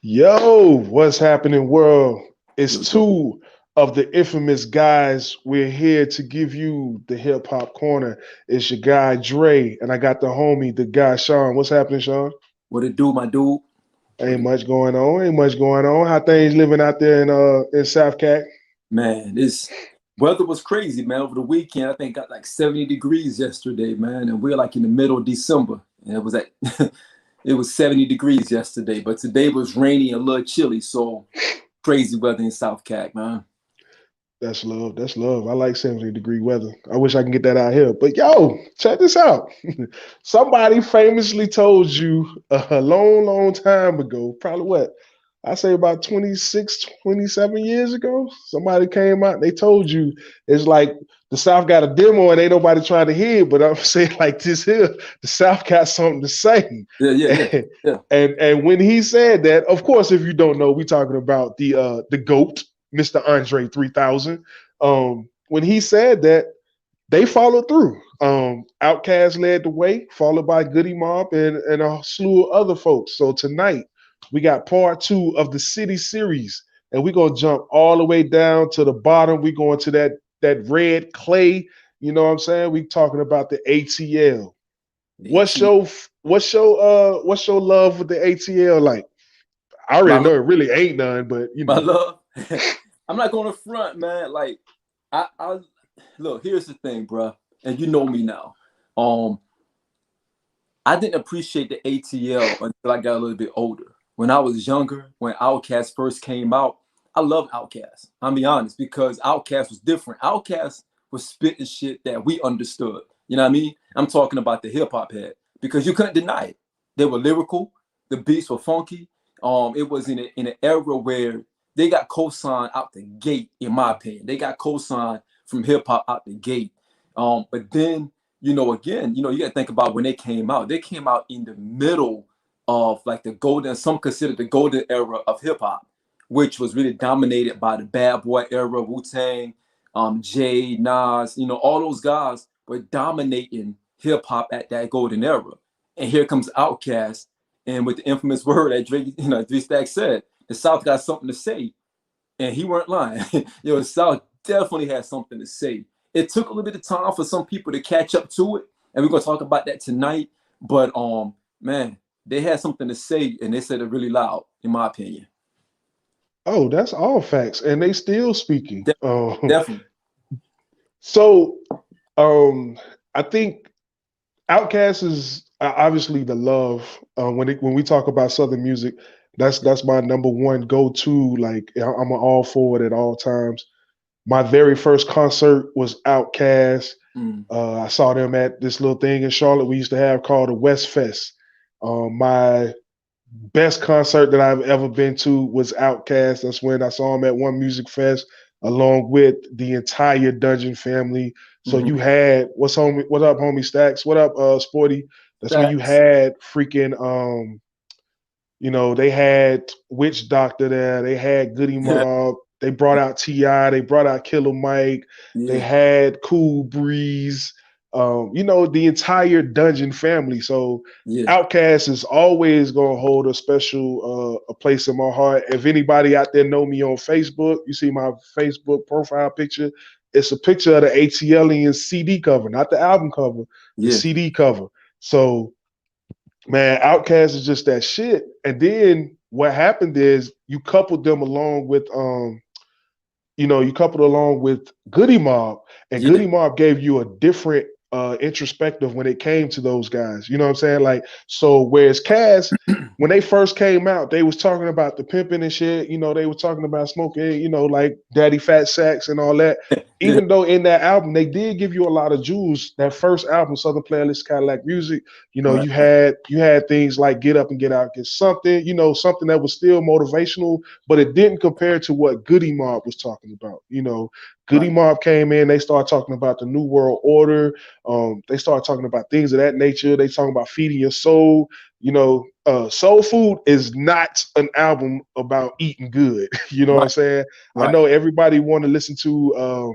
Yo, what's happening, world? It's What's up? two of the infamous guys. We're here to give you the hip hop corner. It's your guy Dre, and I got the homie, the guy Sean. What's happening, Sean? What it do, my dude? What Ain't it, much going on. Ain't much going on. How things living out there in South Cat? man, this weather was crazy, man. Over the weekend, I think got like 70 degrees yesterday, man, and we're like in the middle of December, and it was at it was 70 degrees yesterday, but today was rainy and a little chilly, so crazy weather in South Cac, man. That's love. That's love. I like 70-degree weather. I wish I can get that out here. But yo, check this out. Somebody famously told you a long, long time ago, probably what? I say about 26, 27 years ago. Somebody came out and they told you it's like the South got a demo and ain't nobody trying to hear it, but I'm saying like this here, the South got something to say. Yeah, yeah, yeah, And yeah. and when he said that, of course, if you don't know, we talking about the GOAT, Mr. Andre 3000. When he said that, they followed through. Outkast led the way, followed by Goody Mob and a slew of other folks. So tonight we got part two of the City Series, and we're gonna jump all the way down to the bottom. We're going to that red clay. You know what I'm saying? We talking about the ATL. What's AT, your what's your love with the ATL like? I my already love, know it really ain't none, but you my know. love. I'm not going to front, man. Like, I look. Here's the thing, bro, and you know me now. Um, I didn't appreciate the ATL until I got a little bit older. When I was younger, when Outkast first came out, I loved Outkast. I'll be honest, because Outkast was different. Outkast was spitting shit that we understood. You know what I mean? I'm talking about the hip hop head because you couldn't deny it. They were lyrical. The beats were funky. It was in an era where they got cosign out the gate. In my opinion, they got cosign from hip hop out the gate. But then again, you got to think about when they came out. They came out in the middle of like the golden, some consider the golden era of hip hop, which was really dominated by the Bad Boy era, Wu Tang, Jay, Nas. All those guys were dominating hip hop at that golden era. And here comes Outkast, and with the infamous word that Drake, Three Stacks said, the South got something to say, and he weren't lying. The South definitely had something to say. It took a little bit of time for some people to catch up to it, and we're gonna talk about that tonight. But man, they had something to say, and they said it really loud, in my opinion. Oh, that's all facts, and they still speaking. De- Definitely. So um, I think Outkast is obviously the love. When we talk about Southern music, that's my number one go to. Like I'm all for it at all times. My very first concert was Outkast. Mm. I saw them at this little thing in Charlotte we used to have called the West Fest. My best concert that I've ever been to was Outkast. That's when I saw him at One Music Fest along with the entire Dungeon family. So you Mm-hmm. had what up, homie Stacks? What up, Sporty? That's when you Facts. had freaking they had Witch Doctor there, they had Goody Yeah. Mob, they brought out T.I., they brought out Killer Mike, they Yeah. had Cool Breeze, the entire Dungeon family. So Yeah. Outkast is always gonna hold a special a place in my heart. If anybody out there know me on Facebook, you see my Facebook profile picture. It's a picture of the ATLian CD cover, not the album cover, the Yeah. CD cover. So man, Outkast is just that shit. And then what happened is you coupled them along with you coupled along with Goody Mob, and Yeah. Goody Mob gave you a different introspective when it came to those guys. You know what I'm saying? Like, so whereas Cass, when they first came out, they was talking about the pimping and shit. They were talking about smoking, like Daddy Fat Sacks and all that. Yeah. Even though in that album they did give you a lot of jewels, that first album, Southern Playlist Cadillac Music, Right. you had things like Get Up and Get Out, Get Something, something that was still motivational, but it didn't compare to what Goody Mob was talking about. Right. Goody Mob came in, they started talking about the New World Order. They started talking about things of that nature. They talking about feeding your soul. Soul Food is not an album about eating good. You know what I'm Right. saying? I Right. know everybody want to listen to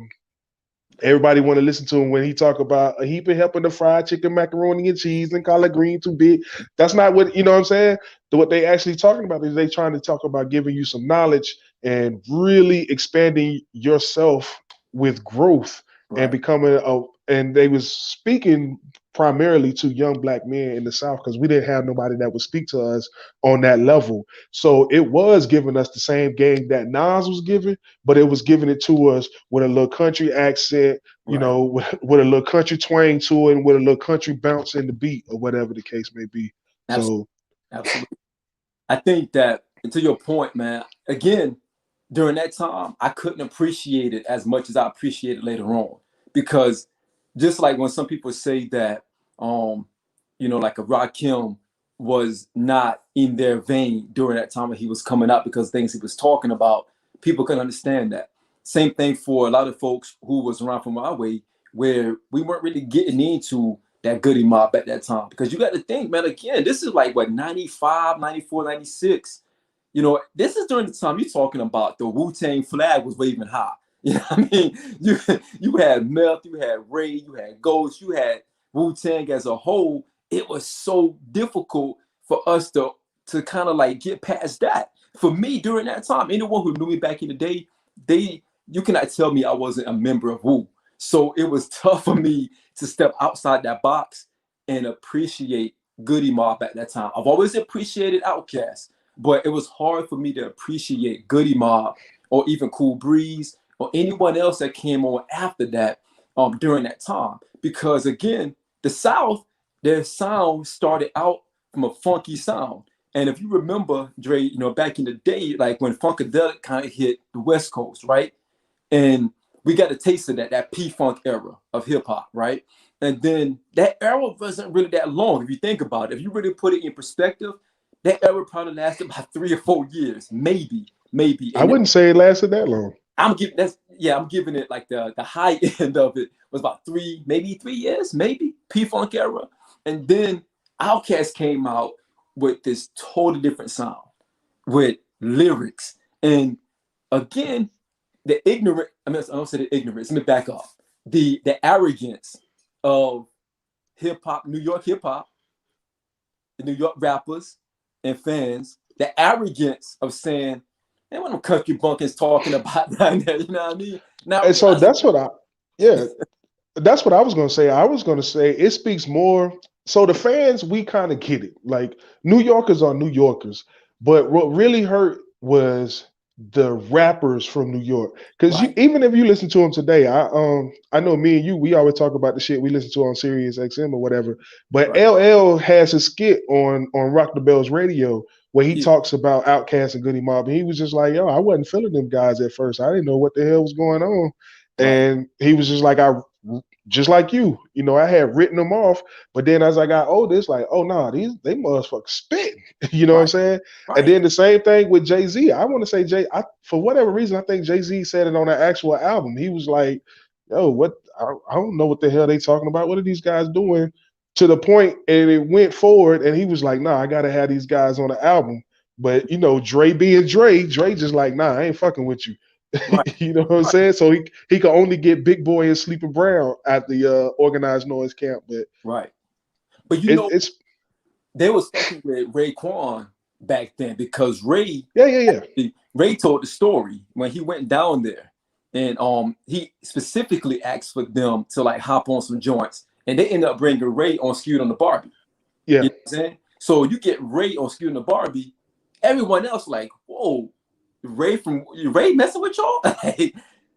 Everybody want to listen to him when he talk about a heap of helping the fried chicken, macaroni and cheese, and collard green too big. That's not what you know what I'm saying. What they actually talking about is they trying to talk about giving you some knowledge and really expanding yourself with growth and Right. becoming a. And they was speaking primarily to young black men in the South because we didn't have nobody that would speak to us on that level. So it was giving us the same game that Nas was giving, but it was giving it to us with a little country accent, you Right. know, with a little country twang to it and with a little country bounce in the beat or whatever the case may be. Absolutely. So Absolutely. I think that, and to your point, man, again, during that time, I couldn't appreciate it as much as I appreciate it later on. Because just like when some people say that, like a Rakim was not in their vein during that time when he was coming out because things he was talking about, people couldn't understand that. Same thing for a lot of folks who was around from our way, where we weren't really getting into that Goody Mob at that time. Because you got to think, man, again, this is like what, 95, 94, 96. This is during the time you're talking about the Wu-Tang flag was waving high. You know what I mean? You had Meth, you had Ray, you had Ghost, you had Wu-Tang as a whole. It was so difficult for us to kind of like get past that. For me, during that time, anyone who knew me back in the day, you cannot tell me I wasn't a member of Wu. So it was tough for me to step outside that box and appreciate Goody Mob at that time. I've always appreciated Outkast, but it was hard for me to appreciate Goody Mob or even Cool Breeze or anyone else that came on after that during that time. Because again, the South, their sound started out from a funky sound. And if you remember, Dre, back in the day, like when Funkadelic kind of hit the West Coast, right? And we got a taste of that P-Funk era of hip hop, right? And then that era wasn't really that long. If you think about it, if you really put it in perspective, that era probably lasted about 3 or 4 years, maybe. I And wouldn't say it lasted that long. I'm giving it like the high end of it was about 3 years, maybe P-Funk era. And then Outkast came out with this totally different sound, with lyrics. And again, the ignorant, I don't say the ignorance, let me back up. The arrogance of hip hop, New York hip hop, the New York rappers and fans, the arrogance of saying, man, what them country bunkers talking about down there, you know what I mean? Now, And so that's what that's what I was going to say. I was going to say it speaks more. So the fans, we kind of get it. Like New Yorkers are New Yorkers, but what really hurt was the rappers from New York. Because right, even if you listen to them today, I know me and you, we always talk about the shit we listen to on Sirius XM or whatever. But right. LL has a skit on Rock the Bells Radio where he Yeah, talks about Outkast and Goody Mob, and he was just like, "Yo, I wasn't feeling them guys at first. I didn't know what the hell was going on." right, And he was just like, I just like you, I had written them off, but then as I got older, it's like, oh no, they motherfuckers spitting. You know what I'm right, saying? And right, then the same thing with Jay-Z. I want to say for whatever reason, I think Jay-Z said it on an actual album. He was like, yo, what I don't know what the hell they talking about. What are these guys doing? To the point, and it went forward, and he was like, nah, I gotta have these guys on the album. But Dre being Dre just like, nah, I ain't fucking with you. right, You know what I'm right, saying? So he could only get Big Boy and Sleeping Brown at the organized noise camp. But right. But it's they was fucking with Raekwon back then because yeah. Ray told the story when he went down there, and he specifically asked for them to like hop on some joints, and they ended up bringing Ray on Skewed on the Barbie. Yeah. You know what I'm saying? So you get Ray on Skewed on the Barbie, everyone else like, whoa, Ray messing with y'all? Yeah.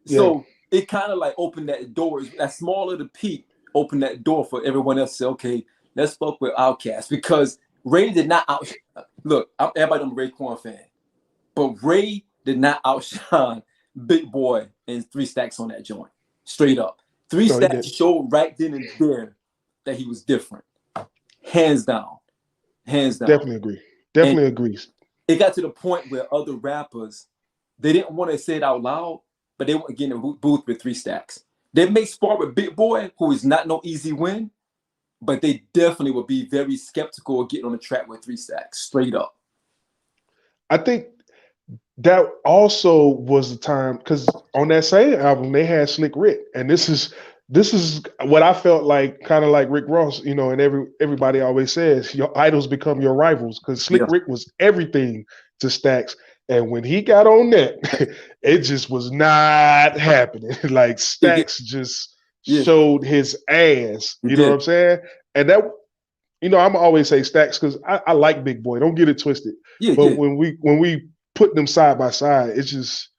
So it kind of like opened that door. That smaller the peak opened that door for everyone else to say, okay, let's fuck with Outkast because Ray did not out. Look, everybody I'm a Raekwon fan, but Ray did not outshine Big Boy and Three Stacks on that joint. Straight up, Three No, he Stacks didn't. showed right then and there that he was different, hands down, hands down. Definitely agree. And Definitely agrees. it got to the point where other rappers, they didn't want to say it out loud, but they were getting in a booth with Three Stacks. They may spar with Big Boy, who is not no easy win, but they definitely would be very skeptical of getting on the track with Three Stacks, straight up. I think that also was the time because on that same album they had Slick Rick, and this is what I felt like, kind of like Rick Ross, and everybody always says your idols become your rivals because Slick Yeah, Rick was everything to Stacks, and when he got on that, it just was not happening. Like it did. Stacks just Yeah, showed his ass, it you know what did. I'm saying? And that, I'm always say Stacks because I like Big Boy. Don't get it twisted. Yeah, But yeah. when we put them side by side, it's just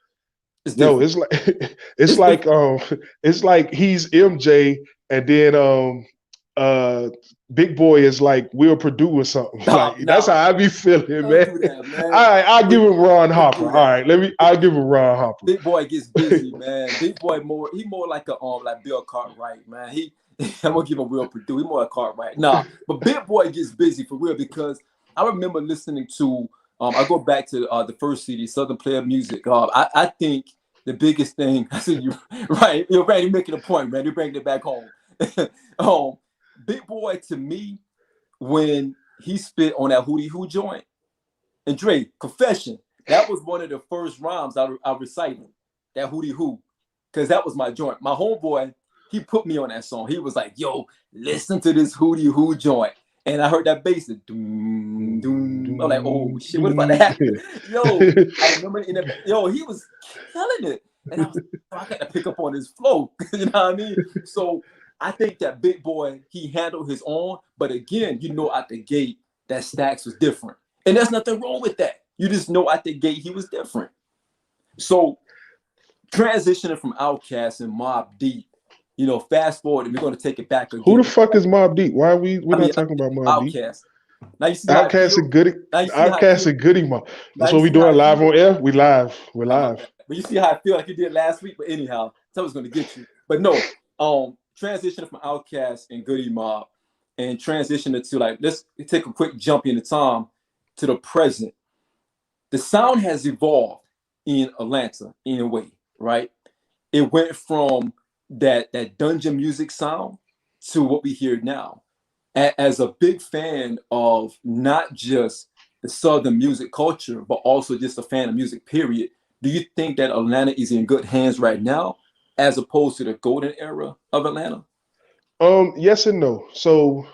It's yo, different. it's like it's It's like different. um it's like he's MJ and then uh Big Boy is like Will Purdue or something. Nah, Like that's how nah. I be feeling, Don't man. do that, All man. right, I'll give Don't, him Ron don't Hopper. do All that. right, I'll give him Ron Hopper. Big Boy gets busy, man. Big Boy more like a like Bill Cartwright, man. He I'm gonna give him Will Purdue. He more like Cartwright. Nah, but Big Boy gets busy for real because I remember listening to I go back to the first CD, Southern Player Music. I think the biggest thing I said you right, you're right, you're making a point, man. You're bringing it back home. um, Big Boy to me, when he spit on that Hootie Hoo joint. And Dre, confession, that was one of the first rhymes I recited, that Hootie Hoo, because that was my joint. My homeboy, he put me on that song. He was like, yo, listen to this Hootie Hoo joint. And I heard that bass, doom, doom. I'm like, oh shit, what about to happen? Yo, I remember yo, he was killing it. And I was like, oh, I got to pick up on his flow. You know what I mean? So I think that Big Boy, he handled his own. But again, out the gate, that Stacks was different. And there's nothing wrong with that. You just know at the gate he was different. So transitioning from Outkast and Mobb Deep, fast forward, and we're going to take it back Who again. the fuck is Mobb Deep? Why are we're I mean, not talking about Mobb Deep? Outkast. Now you see how I Outcast feel. and Goody, Now you see how I Outcast feel. and Goody Mob. Now That's you what we see how doing I live feel. on air. We live. We're My live. bad. But you see how I feel like you did last week. But anyhow, so I was going to get you. But no, transitioning from Outkast and Goody Mob, and transitioning to let's take a quick jump in the time to the present. The sound has evolved in Atlanta in a way, right? It went from that dungeon music sound to what we hear now. As a big fan of not just the Southern music culture, but also just a fan of music, period, do you think that Atlanta is in good hands right now, as opposed to the golden era of Atlanta? Yes and no. So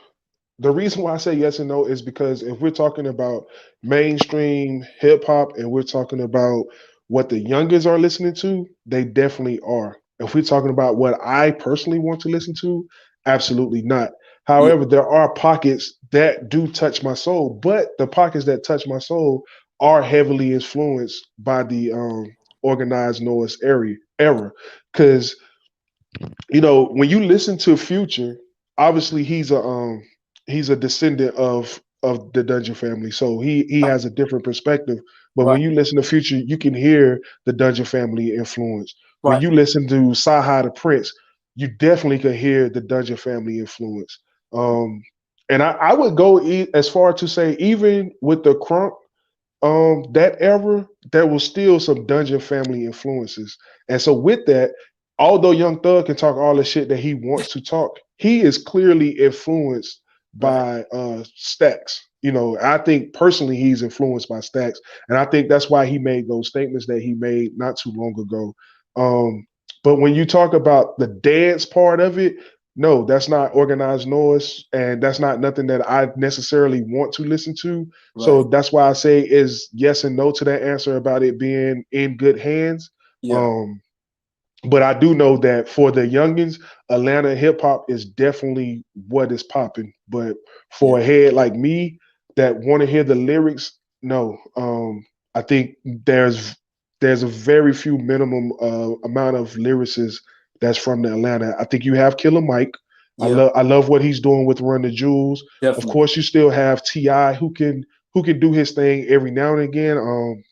the reason why I say yes and no is because if we're talking about mainstream hip hop and we're talking about what the youngers are listening to, they definitely are. If we're talking about what I personally want to listen to, absolutely not. Yeah, However, there are pockets that do touch my soul, but the pockets that touch my soul are heavily influenced by the organized noise era. Because when you listen to Future, obviously he's a descendant of the Dungeon family, so he has a different perspective. But right, when you listen to Future, you can hear the Dungeon family influence. When right. you listen to Saha the Prince, you definitely can hear the Dungeon family influence. Um, and I would go as far to say, even with the Crunk, that era, there was still some Dungeon family influences. And so with that, although Young Thug can talk all the shit that he wants to talk, he is clearly influenced Right. by Stacks. I think personally he's influenced by Stacks, and I think that's why he made those statements that he made not too long ago. Um, but when you talk about the dance part of it, no, that's not organized noise, and that's not nothing that I necessarily want to listen to. So Right. that's why I say is yes and no to that answer about it being in good hands. Yeah. Um, but I do know that for the youngins, Atlanta hip hop is definitely what is popping. But for Yeah. a head like me that want to hear the lyrics, no. I think there's a very few minimum amount of lyricists that's from the Atlanta. I think you have Killer Mike. I Yeah. love I love what he's doing with Run the Jewels. Of Definitely. course, you still have Ti who can do his thing every now and again.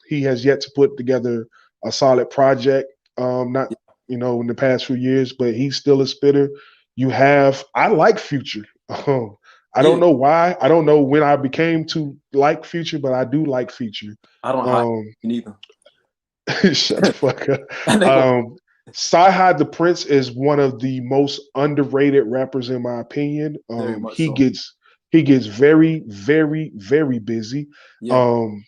He has yet to put together a solid project. Not Yeah. in the past few years, but he's still a spitter. I like Future. I don't Yeah. know why. I don't know when I became to like Future, but I do like Future. I don't hide Um, neither. shut the fuck up. And they go Um, Sci the Prince is one of the most underrated rappers in my opinion. very much He so. gets he gets very, very, very busy. Yeah. Um,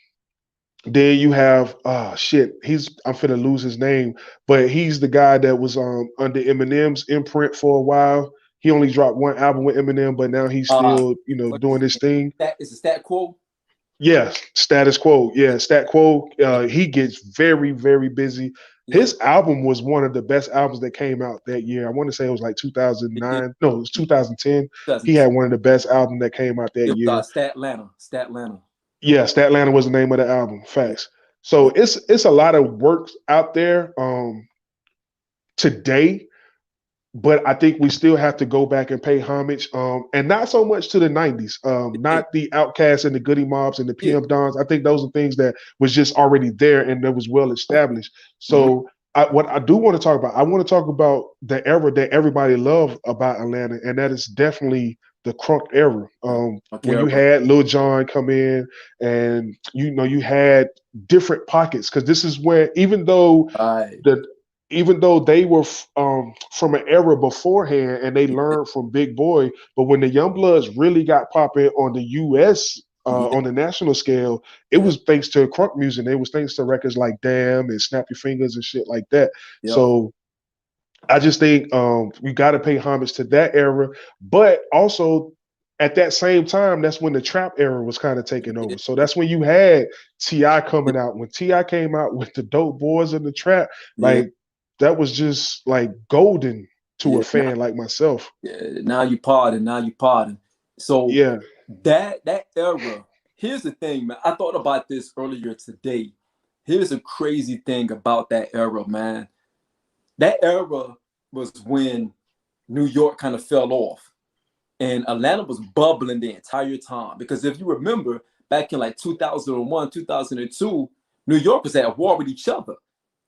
Then you have shit. I'm finna lose his name, but he's the guy that was under Eminem's imprint for a while. He only dropped one album with Eminem, but now he's still What doing is this it? thing. That is a stat quo. Yeah, Status Quo. Yeah, Stat Quo. He gets very, very busy. Yeah, His album was one of the best albums that came out that year. I want to say it was like it did. 2009. No, it was 2010. He 2010. had one of the best albums that came out that It was year. Statlanta. Statlanta. Yeah, Statlanta was the name of the album. Yeah, Facts. So yeah, it's a lot of work out there today, but I think we still have to go back and pay homage, and not so much to the '90s, yeah, not the Outcasts and the Goody Mobs and the yeah. PM Dons. I think those are things that was just already there and that was well established. Mhm. So, what I do want to talk about, I want to talk about the era that everybody loved about Atlanta, and that is definitely the crunk era. When Okay, you had Lil Jon come in, and you had different pockets, because this is where right. the even though they were from an era beforehand and they learned from Big Boy, but when the Young Bloods really got popping on the U.S. Yeah, On the national scale, it yeah, was thanks to crunk music. It was thanks to records like Damn and Snap Your Fingers and shit like that. yep, So I just think we got to pay homage to that era, but also at that same time, that's when the trap era was kind of taking yeah, over. So that's when you had Ti coming out. When Ti came out with the Dope Boys in the trap, yeah, like that was just like golden to a yeah. fan like myself. Yeah, now you pardon. Now you pardon. So Yeah. that era. Here's the thing, man. I thought about this earlier today. Here's a crazy thing about that era, man. That era was when New York kind of fell off, and Atlanta was bubbling the entire time. Because if you remember, back in like 2001, 2002, New York was at war with each other.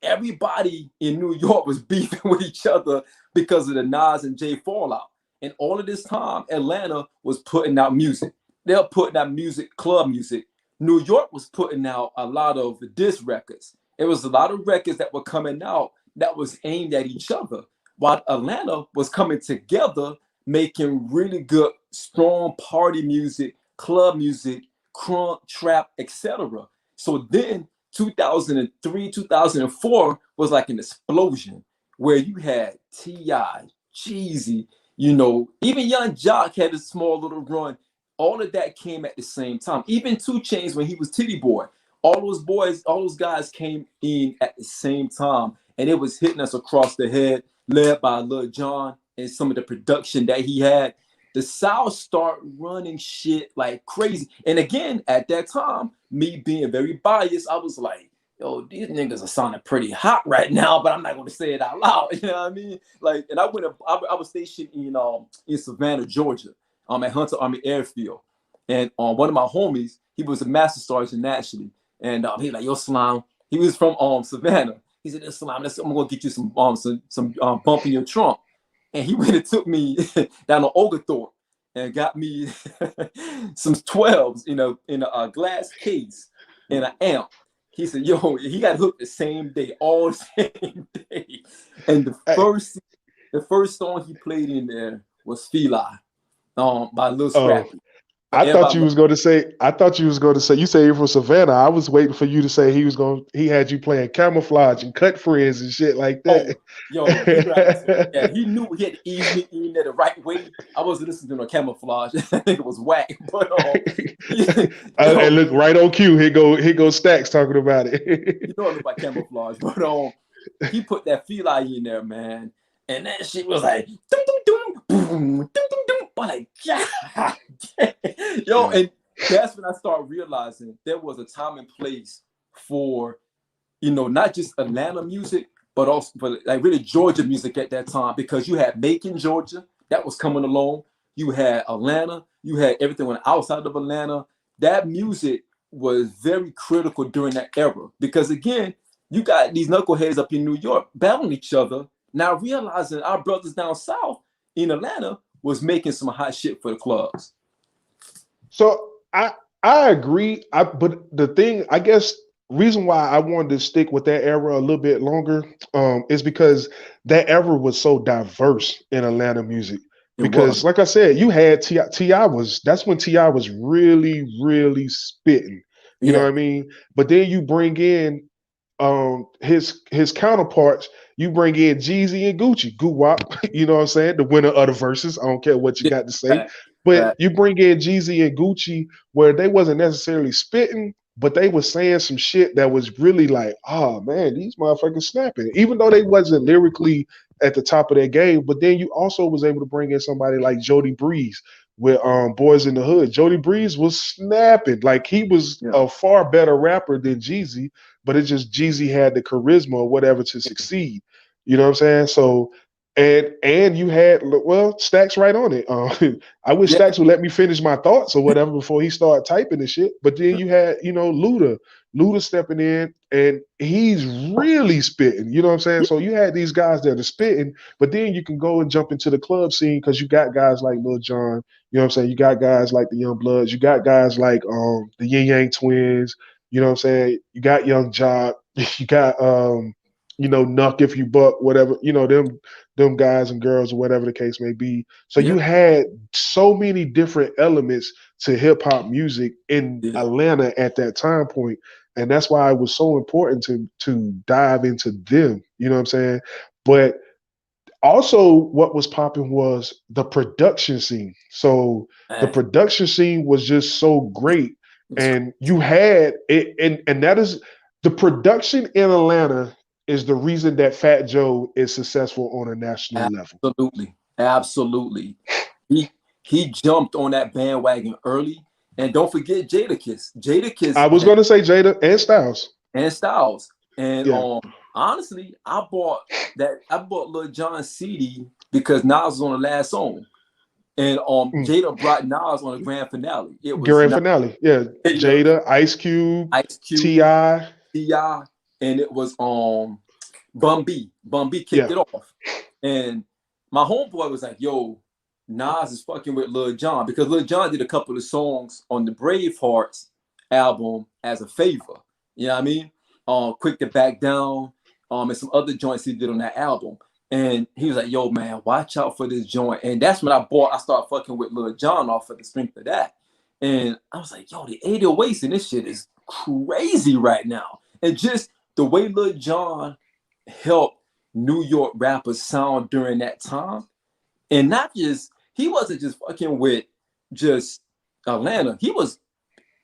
Everybody in New York was beefing with each other because of the Nas and Jay fallout. And all of this time, Atlanta was putting out music. They're putting out music, club music. New York was putting out a lot of diss records. It was a lot of records that were coming out that was aimed at each other, while Atlanta was coming together, making really good, strong party music, club music, crunk, trap, etc. So then 2003, 2004 was like an explosion where you had T.I., Jeezy, even Young Jock had a small little run. All of that came at the same time. Even 2 Chainz when he was Titty Boy, all those boys, all those guys came in at the same time, and it was hitting us across the head, led by Lil Jon and some of the production that he had. The South start running shit like crazy. And again, at that time, me being very biased, I was like, yo, these niggas are sounding pretty hot right now, but I'm not going to say it out loud. You know what I mean? Like, and I was stationed in Savannah, Georgia, at Hunter Army Airfield. And one of my homies, he was a master sergeant actually. And he like, yo, Slime, he was from Savannah. He said, Slime, I'm going to get you some bump in your trunk. And he went and took me down to Oglethorpe and got me some 12s, in a glass case and an amp. He said, yo, he got hooked the same day, all the same day. And the first song he played in there was Feli, by Lil Oh, Scrappy. I Everybody thought you was going to say. I thought you was going to say. You say you're from Savannah. I was waiting for you to say he had you playing camouflage and cut friends and shit like Oh, that. yo, he right. Yeah, he knew he had to ease me in there the right way. I wasn't listening to no camouflage. I think it was whack. But And yo, look right on cue. Here go Stacks talking about it. you know I look like camouflage. But he put that Feli in there, man, and that shit was like dum dum dum boom dum dum dum. I'm like, yeah. Yo, and that's when I started realizing there was a time and place for not just Atlanta music, but also for like really Georgia music at that time, because you had Macon, Georgia, that was coming along. You had Atlanta, you had everything on the outside of Atlanta. That music was very critical during that era because again, you got these knuckleheads up in New York battling each other. Now realizing our brothers down south in Atlanta was making some hot shit for the clubs. So I agree. But the thing, I guess, reason why I wanted to stick with that era a little bit longer, is because that era was so diverse in Atlanta music. It Because, was. like I said, you had Ti. That's when Ti was really, really spitting. You know Yeah. what I mean? But then you bring in his counterparts. You bring in Jeezy and Gucci, Goo Wop. You know what I'm saying? The winner of the verses. I don't care what you Yeah. got to say, Fact. but Fact. you bring in Jeezy and Gucci where they wasn't necessarily spitting, but they were saying some shit that was really like, oh man, these motherfuckers snapping. Even though they wasn't lyrically at the top of their game, but then you also was able to bring in somebody like Jody Breeze with Boys in the Hood. Jody Breeze was snapping. Like he was Yeah. a far better rapper than Jeezy, but it's just Jeezy had the charisma or whatever to succeed. You know what I'm saying? So and you had Stacks right on it. I wish Yeah. Stacks would let me finish my thoughts or whatever before he started typing and shit. But then you had Luda stepping in and he's really spitting. You know what I'm saying? So you had these guys that are spitting, but then you can go and jump into the club scene because you got guys like Lil Jon. You know what I'm saying? You got guys like the Young Bloods. You got guys like the Yin Yang Twins. You know what I'm saying? You got Young Jock. You got Nuck if you buck, whatever, them guys and girls or whatever the case may be. So Yeah. you had so many different elements to hip hop music in Yeah. Atlanta at that time point. And that's why it was so important to dive into them. You know what I'm saying? But also what was popping was the production scene. So the Man, production scene was just so great. it's And you had it, and that is the production in Atlanta is the reason that Fat Joe is successful on a national level. absolutely, absolutely. He he jumped on that bandwagon early, and don't forget Jadakiss. I Jadakiss was gonna say Jada and Styles. and Styles. And Yeah. honestly, I bought Lil Jon CD because Nas was on the last song. And Mm. Jada brought Nas on the grand finale. It was Grand not finale. Yeah. Jada, Ice Cube, Ice Cube, T.I. T.I., and it was Bun B. Bun B kicked Yeah. it off. And my homeboy was like, yo, Nas is fucking with Lil Jon because Lil Jon did a couple of songs on the Bravehearts album as a favor. You know what I mean? Quick to Back Down, and some other joints he did on that album. And he was like, yo, man, watch out for this joint. And that's when I started fucking with Lil Jon off of the strength of that. And I was like, yo, the 808s and this shit is crazy right now. And just the way Lil Jon helped New York rappers sound during that time. And not just, he wasn't just fucking with just Atlanta. He was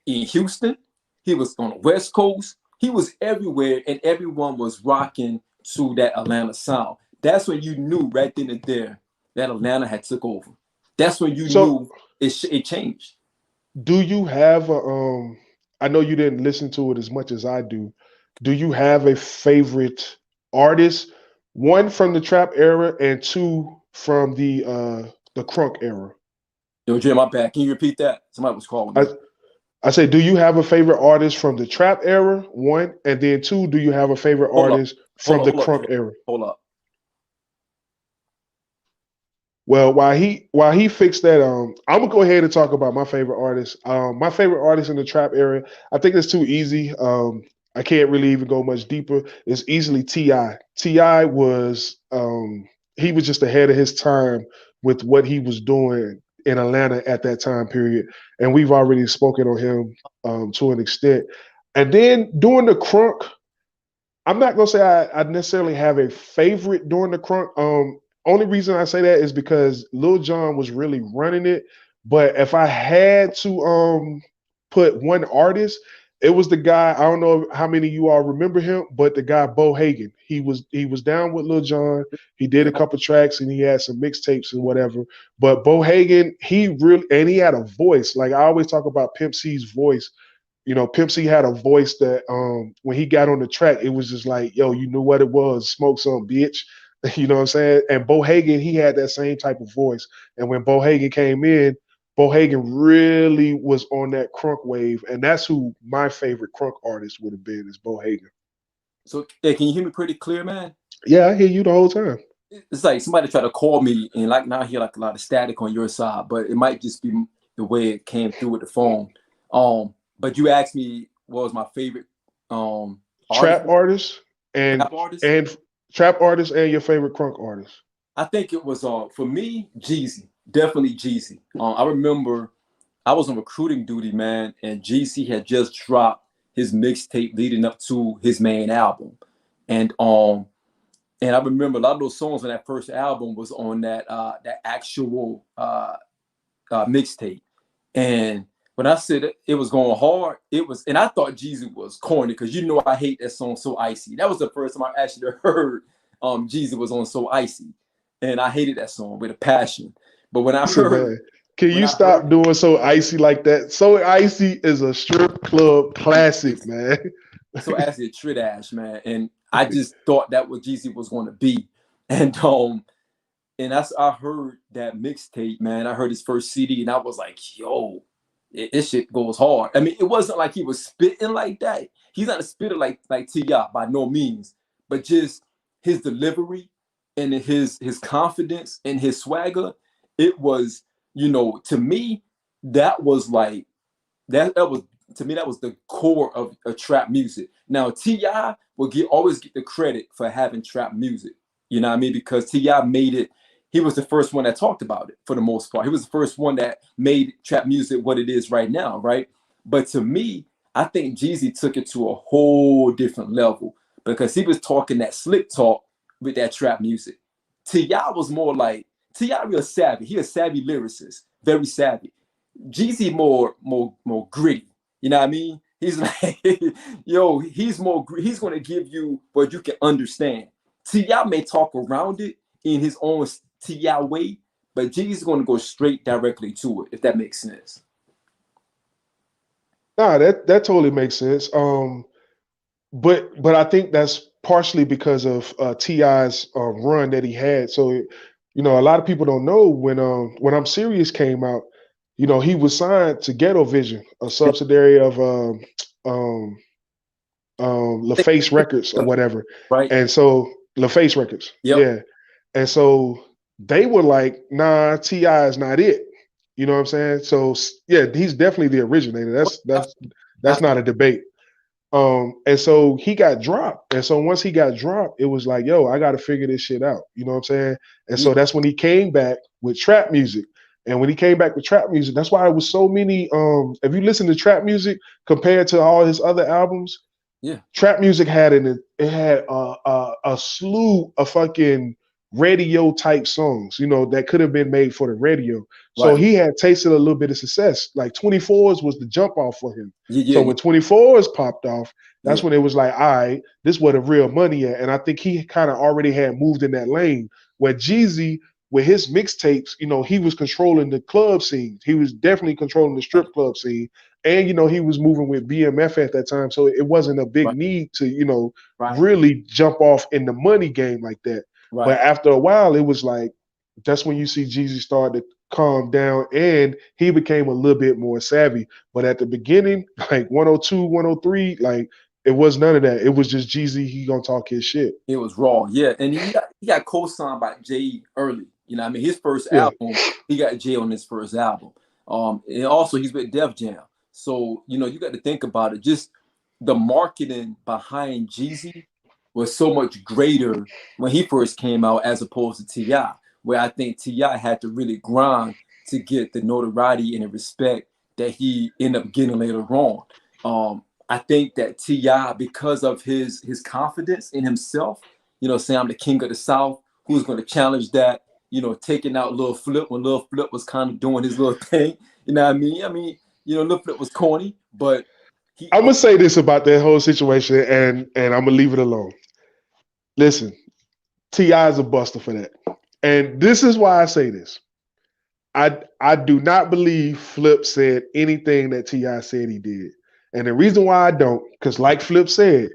in Houston. He was on the West Coast. He was everywhere, and everyone was rocking to that Atlanta sound. That's when you knew right then and there that Atlanta had took over. That's when you So knew it changed. do you have a I know you didn't listen to it as much as I do. Do you have a favorite artist? One from the trap era and two from the crunk era. Yo, Jim, my bad. Can you repeat that? Somebody was calling I me. I say, do you have a favorite artist from the trap era? One, and then two, do you have a favorite Hold up. artist from the Hold up, crunk Jim. era? Hold up. Well, while he fixed that, I'm gonna go ahead and talk about my favorite artist. My favorite artist in the trap area, I think it's too easy. I can't really even go much deeper. It's easily Ti. Ti was he was just ahead of his time with what he was doing in Atlanta at that time period, and we've already spoken on him to an extent. And then during the crunk, I'm not gonna say I necessarily have a favorite during the crunk. Only reason I say that is because Lil Jon was really running it. But if I had to put one artist, it was the guy. I don't know how many of you all remember him, but the guy Bo Hagen. He was down with Lil Jon. He did a Yeah. couple tracks and he had some mixtapes and whatever. But Bo Hagen, he had a voice. Like I always talk about Pimp C's voice. Pimp C had a voice that when he got on the track, it was just like, yo, you knew what it was, smoke some bitch. You know what I'm saying? And Bo Hagen, he had that same type of voice. And when Bo Hagen came in, Bo Hagen really was on that crunk wave. And that's who my favorite crunk artist would have been is Bo Hagen. So, hey, can you hear me pretty clear, man? Yeah, I hear you the whole time. It's like somebody tried to call me, and like now I hear like a lot of static on your side, but it might just be the way it came through with the phone. But you asked me what was my favorite artist, Trap artist and rap artist. and trap artist and your favorite crunk artist. I think it was for me, Jeezy, definitely Jeezy. I remember I was on recruiting duty, man, and GC had just dropped his mixtape leading up to his main album. And and I remember a lot of those songs on that first album was on that actual mixtape. And when I said it was going hard, it was, and I thought Jeezy was corny because you know I hate that song So Icy. That was the first time I actually heard Jeezy was on So Icy, and I hated that song with a passion. But when I Listen, heard, man, can when you I heard stop doing So Icy like that? So Icy is a strip club classic, it's man. So Icy, a Trit Ash, man, and I just thought that what Jeezy was going to be, and I heard that mixtape, man. I heard his first CD, and I was like, yo, this shit goes hard. I mean, it wasn't like he was spitting like that. He's not a spitter like T.I. by no means, but just his delivery and his confidence and his swagger, it was, to me, that was like that was to me that was the core of trap music. Now Ti will always get the credit for having trap music. You know what I mean? Because Ti made it. He was the first one that talked about it for the most part. He was the first one that made trap music what it is right now, right? But to me, I think Jeezy took it to a whole different level because he was talking that slick talk with that trap music. Ti was more like Ti real savvy. He a savvy lyricist, very savvy. Jeezy more gritty. You know what I mean? He's like, yo, he's gonna give you what you can understand. T.I. may talk around it in his own T.I. way, but Jeezy's gonna go straight directly to it, if that makes sense. Nah, that totally makes sense. But I think that's partially because of Ti's run that he had. So, a lot of people don't know when I'm Serious came out. He was signed to Ghetto Vision, a subsidiary of um, LaFace Records or whatever. Right? And so LaFace Records, Yep. yeah. And so they were like, "Nah, Ti is not it." You know what I'm saying? So yeah, he's definitely the originator. That's not a debate. And so he got dropped. And so once he got dropped, it was like, yo, I got to figure this shit out. You know what I'm saying? And Yeah. so that's when he came back with trap music. And when he came back with trap music, that's why it was so many. If you listen to trap music compared to all his other albums, Yeah. trap music had a slew of fucking radio type songs, that could have been made for the radio. So Right. he had tasted a little bit of success. Like 24s was the jump off for him. Yeah. So Yeah. when 24s popped off, that's Yeah. when it was like, all right, this is where the real money at. And I think he kind of already had moved in that lane where Jeezy, with his mixtapes, he was controlling the club scene. He was definitely controlling the strip club scene. And, he was moving with BMF at that time. So it wasn't a big Right. need to, Right. really jump off in the money game like that. Right. But after a while, it was like, that's when you see Jeezy start to calm down and he became a little bit more savvy. But at the beginning, like 102, 103, like it was none of that. It was just Jeezy, he gonna talk his shit. It was raw, yeah, and he got co-signed by Jay early. You know, what I mean, his first Yeah. album, he got Jay on his first album. And also he's with Def Jam, so you got to think about it. Just the marketing behind Jeezy was so much greater when he first came out as opposed to Ti, where I think Ti had to really grind to get the notoriety and the respect that he ended up getting later on. I think that Ti, because of his confidence in himself, saying I'm the king of the South, who's going to challenge that, taking out Lil Flip when Lil Flip was kind of doing his little thing. You know what I mean? I mean, Lil Flip was corny, but I'm gonna say this about that whole situation, and I'm gonna leave it alone. Listen, T.I. is a buster for that. And this is why I say this. I do not believe Flip said anything that T.I. said he did. And the reason why I don't, because like Flip said,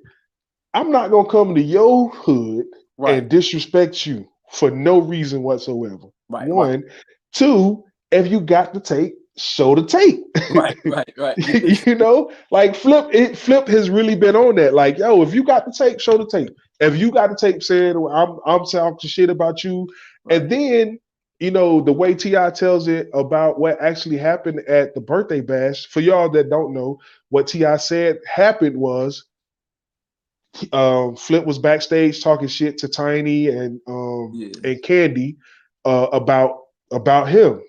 I'm not gonna come to your hood right, and disrespect you for no reason whatsoever. right, right, One, two, if you got the tape, show the tape. right. Like Flip has really been on that. Like, yo, if you got the tape, show the tape. If you got the tape saying, well, I'm talking shit about you, Right. and then the way Ti tells it about what actually happened at the birthday bash. For y'all that don't know, what Ti said happened was Flip was backstage talking shit to Tiny and Yeah. Candy about him.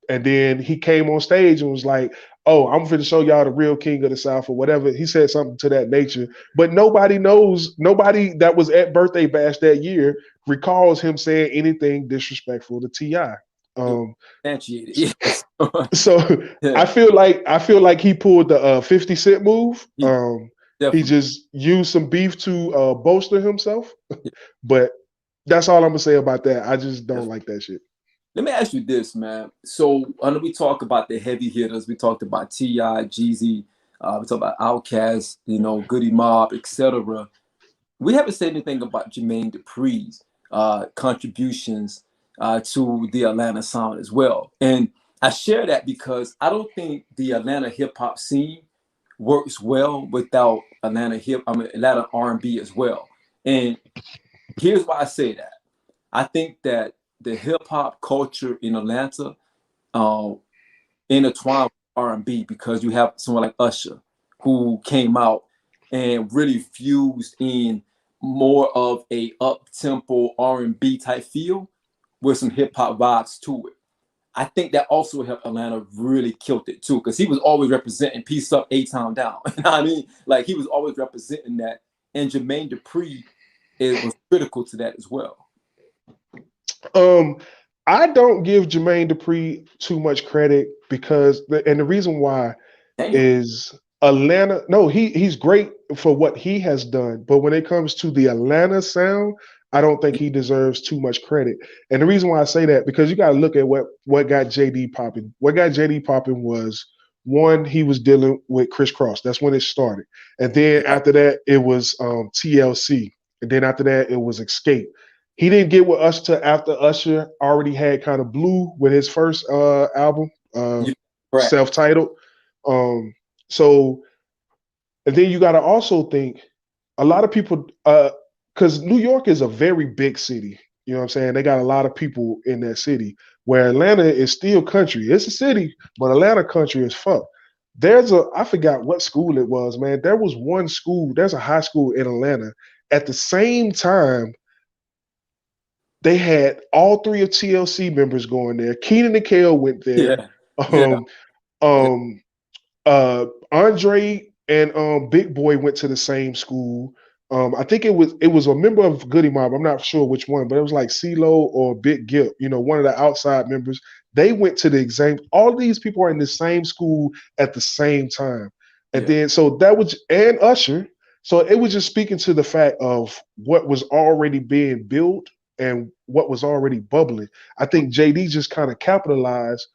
And then he came on stage and was like, "Oh, I'm going to show y'all the real king of the South," or whatever. He said something to that nature. But nobody knows, nobody that was at Birthday Bash that year recalls him saying anything disrespectful to Ti. Um, Yes. so Yeah, I feel like he pulled the 50 Cent move. he He definitely. just used some beef to bolster himself. Yeah, But that's all I'm gonna say about that. I just don't definitely. like that shit. Let me ask you this, man. So I know we talk about the heavy hitters. We talked about T.I., Jeezy. We talked about Outkast, Goody Mob, etc. We haven't said anything about Jermaine Dupri's contributions to the Atlanta sound as well. And I share that because I don't think the Atlanta hip hop scene works well without Atlanta R&B as well. And here's why I say that. I think that the hip hop culture in Atlanta uh, intertwined with R&B because you have someone like Usher who came out and really fused in more of a up tempo R&B type feel with some hip hop vibes to it. I think that also helped Atlanta really killed it too because he was always representing peace up, A-Town down. You know what I mean? Like he was always representing that, and Jermaine Dupri was critical to that as well. Um, I don't give Jermaine Dupri too much credit because, and the reason why Damn. is Atlanta. No, he's great for what he has done, but when it comes to the Atlanta sound, I don't think he deserves too much credit. And the reason why I say that because you got to look at what got JD popping. What got JD popping was one, he was dealing with Chris Cross. That's when it started, and then Yeah. after that it was TLC, and then after that it was Escape. He didn't get with us till after Usher already had kind of blew with his first album, You correct. self-titled. Um, so, and then you got to also think a lot of people, because New York is a very big city. You know what I'm saying? They got a lot of people in that city. Where Atlanta is still country. It's a city, but Atlanta country is fuck. I forgot what school it was, man. There was one school. There's a high school in Atlanta. At the same time, they had all three of TLC members going there. Keenan and Kel went there. Yeah. Yeah. Um, Yeah. um, Andre and Big Boy went to the same school. I think it was a member of Goody Mob. I'm not sure which one, but it was like CeeLo or Big Gip. One of the outside members. They went to the exam. All these people are in the same school at the same time, and Yeah. then so that was and Usher. So it was just speaking to the fact of what was already being built and what was already bubbling. I think JD just kind of capitalized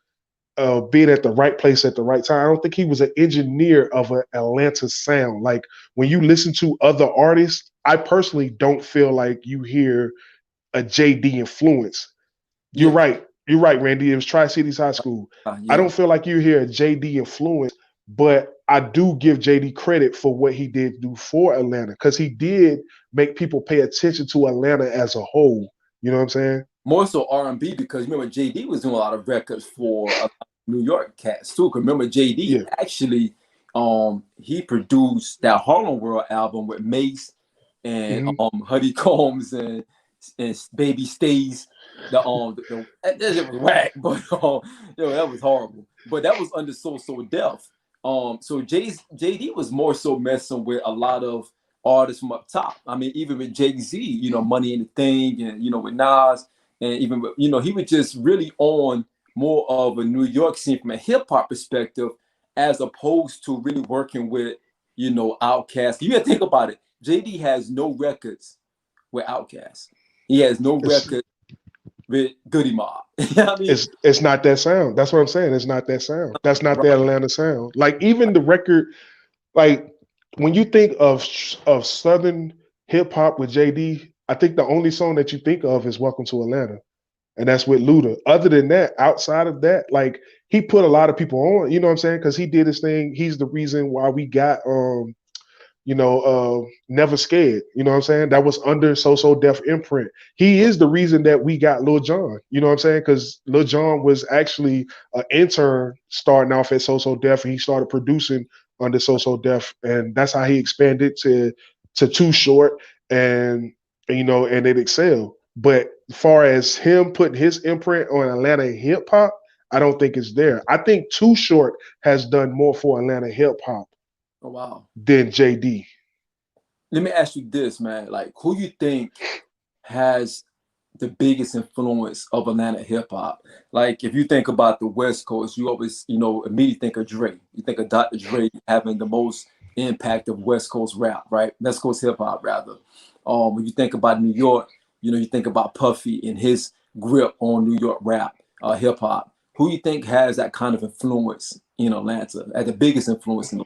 being at the right place at the right time. I don't think he was an engineer of an Atlanta sound. Like when you listen to other artists, I personally don't feel like you hear a JD influence. You're Yeah. right. You're right, Randy. It was Tri Cities High School. I Yeah. don't feel like you hear a JD influence, but I do give JD credit for what he did do for Atlanta because he did make people pay attention to Atlanta as a whole. You know what I'm saying? More so R&B because remember JD was doing a lot of records for New York cats too. 'Cause remember JD Yeah. actually he produced that Harlem World album with Mace and Mhm. Huddy Combs and Baby Stays. That was whack, but that was horrible. But that was under So Def. So JD was more so messing with a lot of artists from up top. I mean, even with Jay-Z, Money in the Thing, and with Nas, and even he was just really on more of a New York scene from a hip hop perspective, as opposed to really working with Outkast. You got to think about it. JD has no records with Outkast. He has no It's record with Goody Mob. You know what I mean? it's not that sound. That's what I'm saying. It's not that sound. That's not the Right. Atlanta sound. Like even the record, like when you think of Southern hip hop with JD, I think the only song that you think of is "Welcome to Atlanta," and that's with Luda. Other than that, outside of that, like he put a lot of people on. You know what I'm saying? Because he did his thing. He's the reason why we got Never Scared. You know what I'm saying? That was under So Def imprint. He is the reason that we got Lil Jon. You know what I'm saying? Because Lil Jon was actually an intern starting off at So Def, and he started producing under So Def, and that's how he expanded to Too Short and it excelled. But as far as him putting his imprint on Atlanta hip hop, I don't think it's there. I think Too Short has done more for Atlanta hip hop Oh wow. than JD. Let me ask you this, man. Like, who you think has the biggest influence of Atlanta hip hop? Like, if you think about the West Coast, you always, immediately think of Dre. You think of Dr. Dre having the most impact of West Coast rap, right? West Coast hip hop, rather. When you think about New York, you think about Puffy and his grip on New York rap, hip hop. Who you think has that kind of influence in Atlanta, at the biggest influence in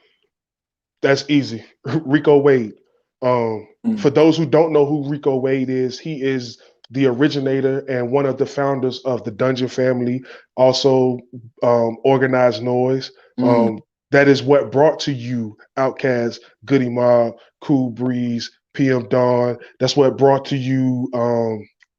That's easy. Rico Wade. For Mm, those who don't know who Rico Wade is, he is the originator and one of the founders of the Dungeon family, also Organized Noise. mm, Um, that is what brought to you Outkast, Goody Mob, Cool Breeze, PM Dawn. That's what brought to you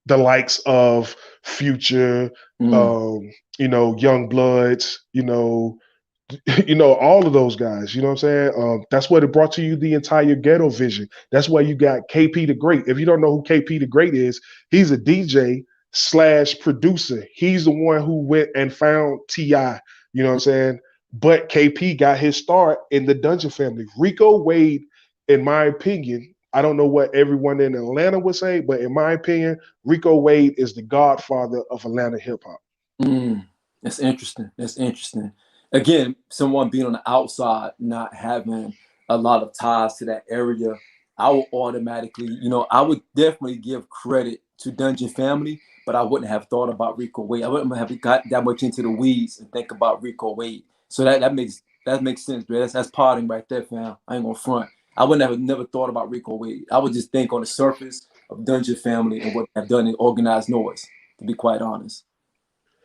the likes of Future, mm, um, Young Bloods, all of those guys, you know what I'm saying? That's what it brought to you the entire ghetto vision. That's why you got KP the Great. If you don't know who KP the Great is, he's a DJ slash producer. He's the one who went and found T.I., you know what I'm saying? But KP got his start in the Dungeon family. Rico Wade, in my opinion, I don't know what everyone in Atlanta would say, but in my opinion, Rico Wade is the godfather of Atlanta hip hop. mm. That's interesting. That's interesting. Again, someone being on the outside, not having a lot of ties to that area, I would automatically, I would definitely give credit to Dungeon Family, but I wouldn't have thought about Rico Wade. I wouldn't have got that much into the weeds and think about Rico Wade. So that makes sense, man. That's parting right there, fam. I ain't gonna front. I would never thought about Rico Wade. I would just think on the surface of Dungeon Family and what they've done in Organized Noise, to be quite honest.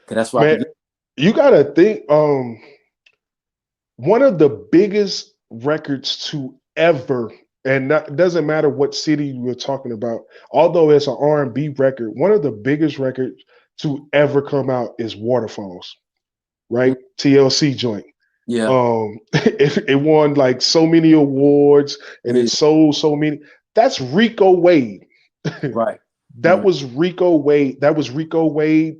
Cause that's where I Man, begin. you gotta think one of the biggest records to ever, and it doesn't matter what city we're talking about, although it's an R&B record, one of the biggest records to ever come out is Waterfalls, right? TLC joint. Yeah, It won like so many awards and yeah, it sold so many. That's Rico Wade. right. That was Rico Wade. That was Rico Wade.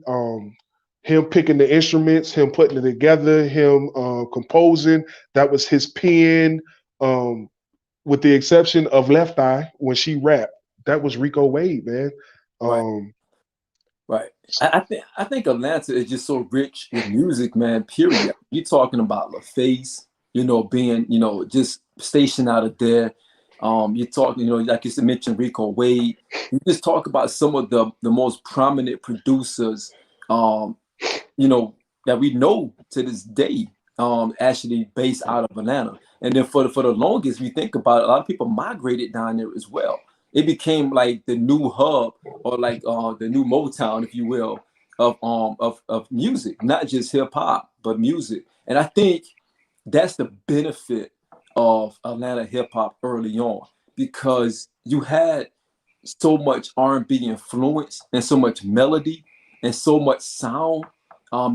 Him picking the instruments, him putting it together, him composing. That was his pen. With the exception of Left Eye when she rapped, that was Rico Wade, man. Right, Um, right. I think Atlanta is just so rich with music, man. Period. You're talking about LaFace, being, just stationed out of there. You're talking, like you mentioned, Rico Wade. You just talk about some of the most prominent producers, um, you know, that we know to this day, actually based out of Atlanta. And then for the longest, we think about it, a lot of people migrated down there as well. It became like the new hub, or like the new Motown, if you will, of music, not just hip hop, but music. And I think that's the benefit of Atlanta hip hop early on, because you had so much R&B influence and so much melody and so much sound,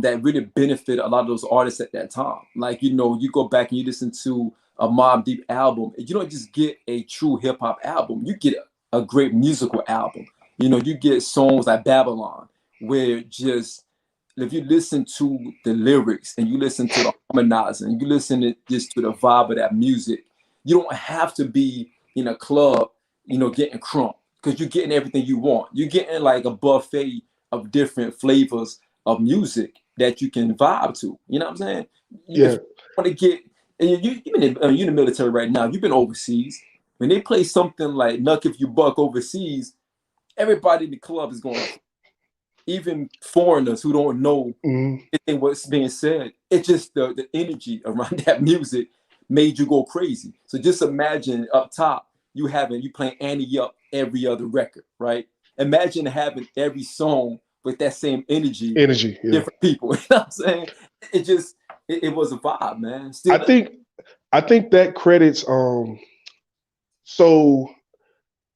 that really benefit a lot of those artists at that time. Like, you go back and you listen to a Mobb Deep album, and you don't just get a true hip hop album, you get a great musical album. You get songs like Babylon, where just, if you listen to the lyrics and you listen to the harmonizing, and you listen just to the vibe of that music, you don't have to be in a club, getting crunk, because you're getting everything you want. You're getting like a buffet of different flavors of music that you can vibe to. You know what I'm saying? If yeah, you want to get, and you've been you're in the military right now, you've been overseas. When they play something like Nuck If You Buck overseas, everybody in the club is going, even foreigners who don't know mhm. anything what's being said. It's just the energy around that music made you go crazy. So just imagine up top, you playing Annie Up every other record, right? Imagine having every song with that same energy, Energy. Yeah, different people. You know what I'm saying? It just it was a vibe, man. I Still, think I think that credits. So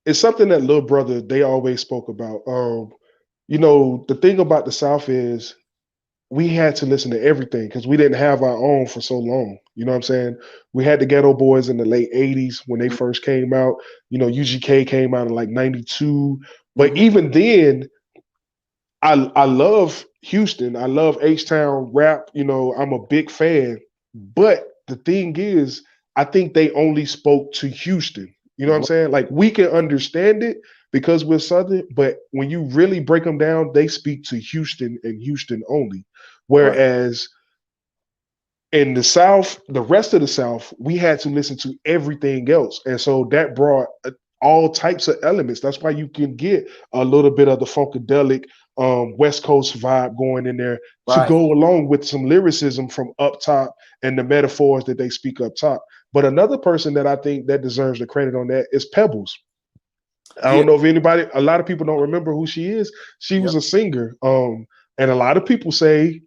it's something that little brother they always spoke about. The thing about the South is we had to listen to everything because we didn't have our own for so long. You know what I'm saying? We had the Ghetto Boys in the late 80s when they first came out. UGK came out in like 92. But mhm, even then, I love Houston. I love H Town rap. You know, I'm a big fan. But the thing is, I think they only spoke to Houston. You know what I'm saying? Like we can understand it because we're Southern, but when you really break them down, they speak to Houston and Houston only. Right. Whereas in the South, the rest of the South, we had to listen to everything else. And so that brought all types of elements. That's why you can get a little bit of the funkadelic West Coast vibe going in there to Right. go along with some lyricism from up top and the metaphors that they speak up top. But another person that I think that deserves the credit on that is Pebbles. I Yeah. don't know if anybody, a lot of people don't remember who she is. She was Yep. a singer. And a lot of people say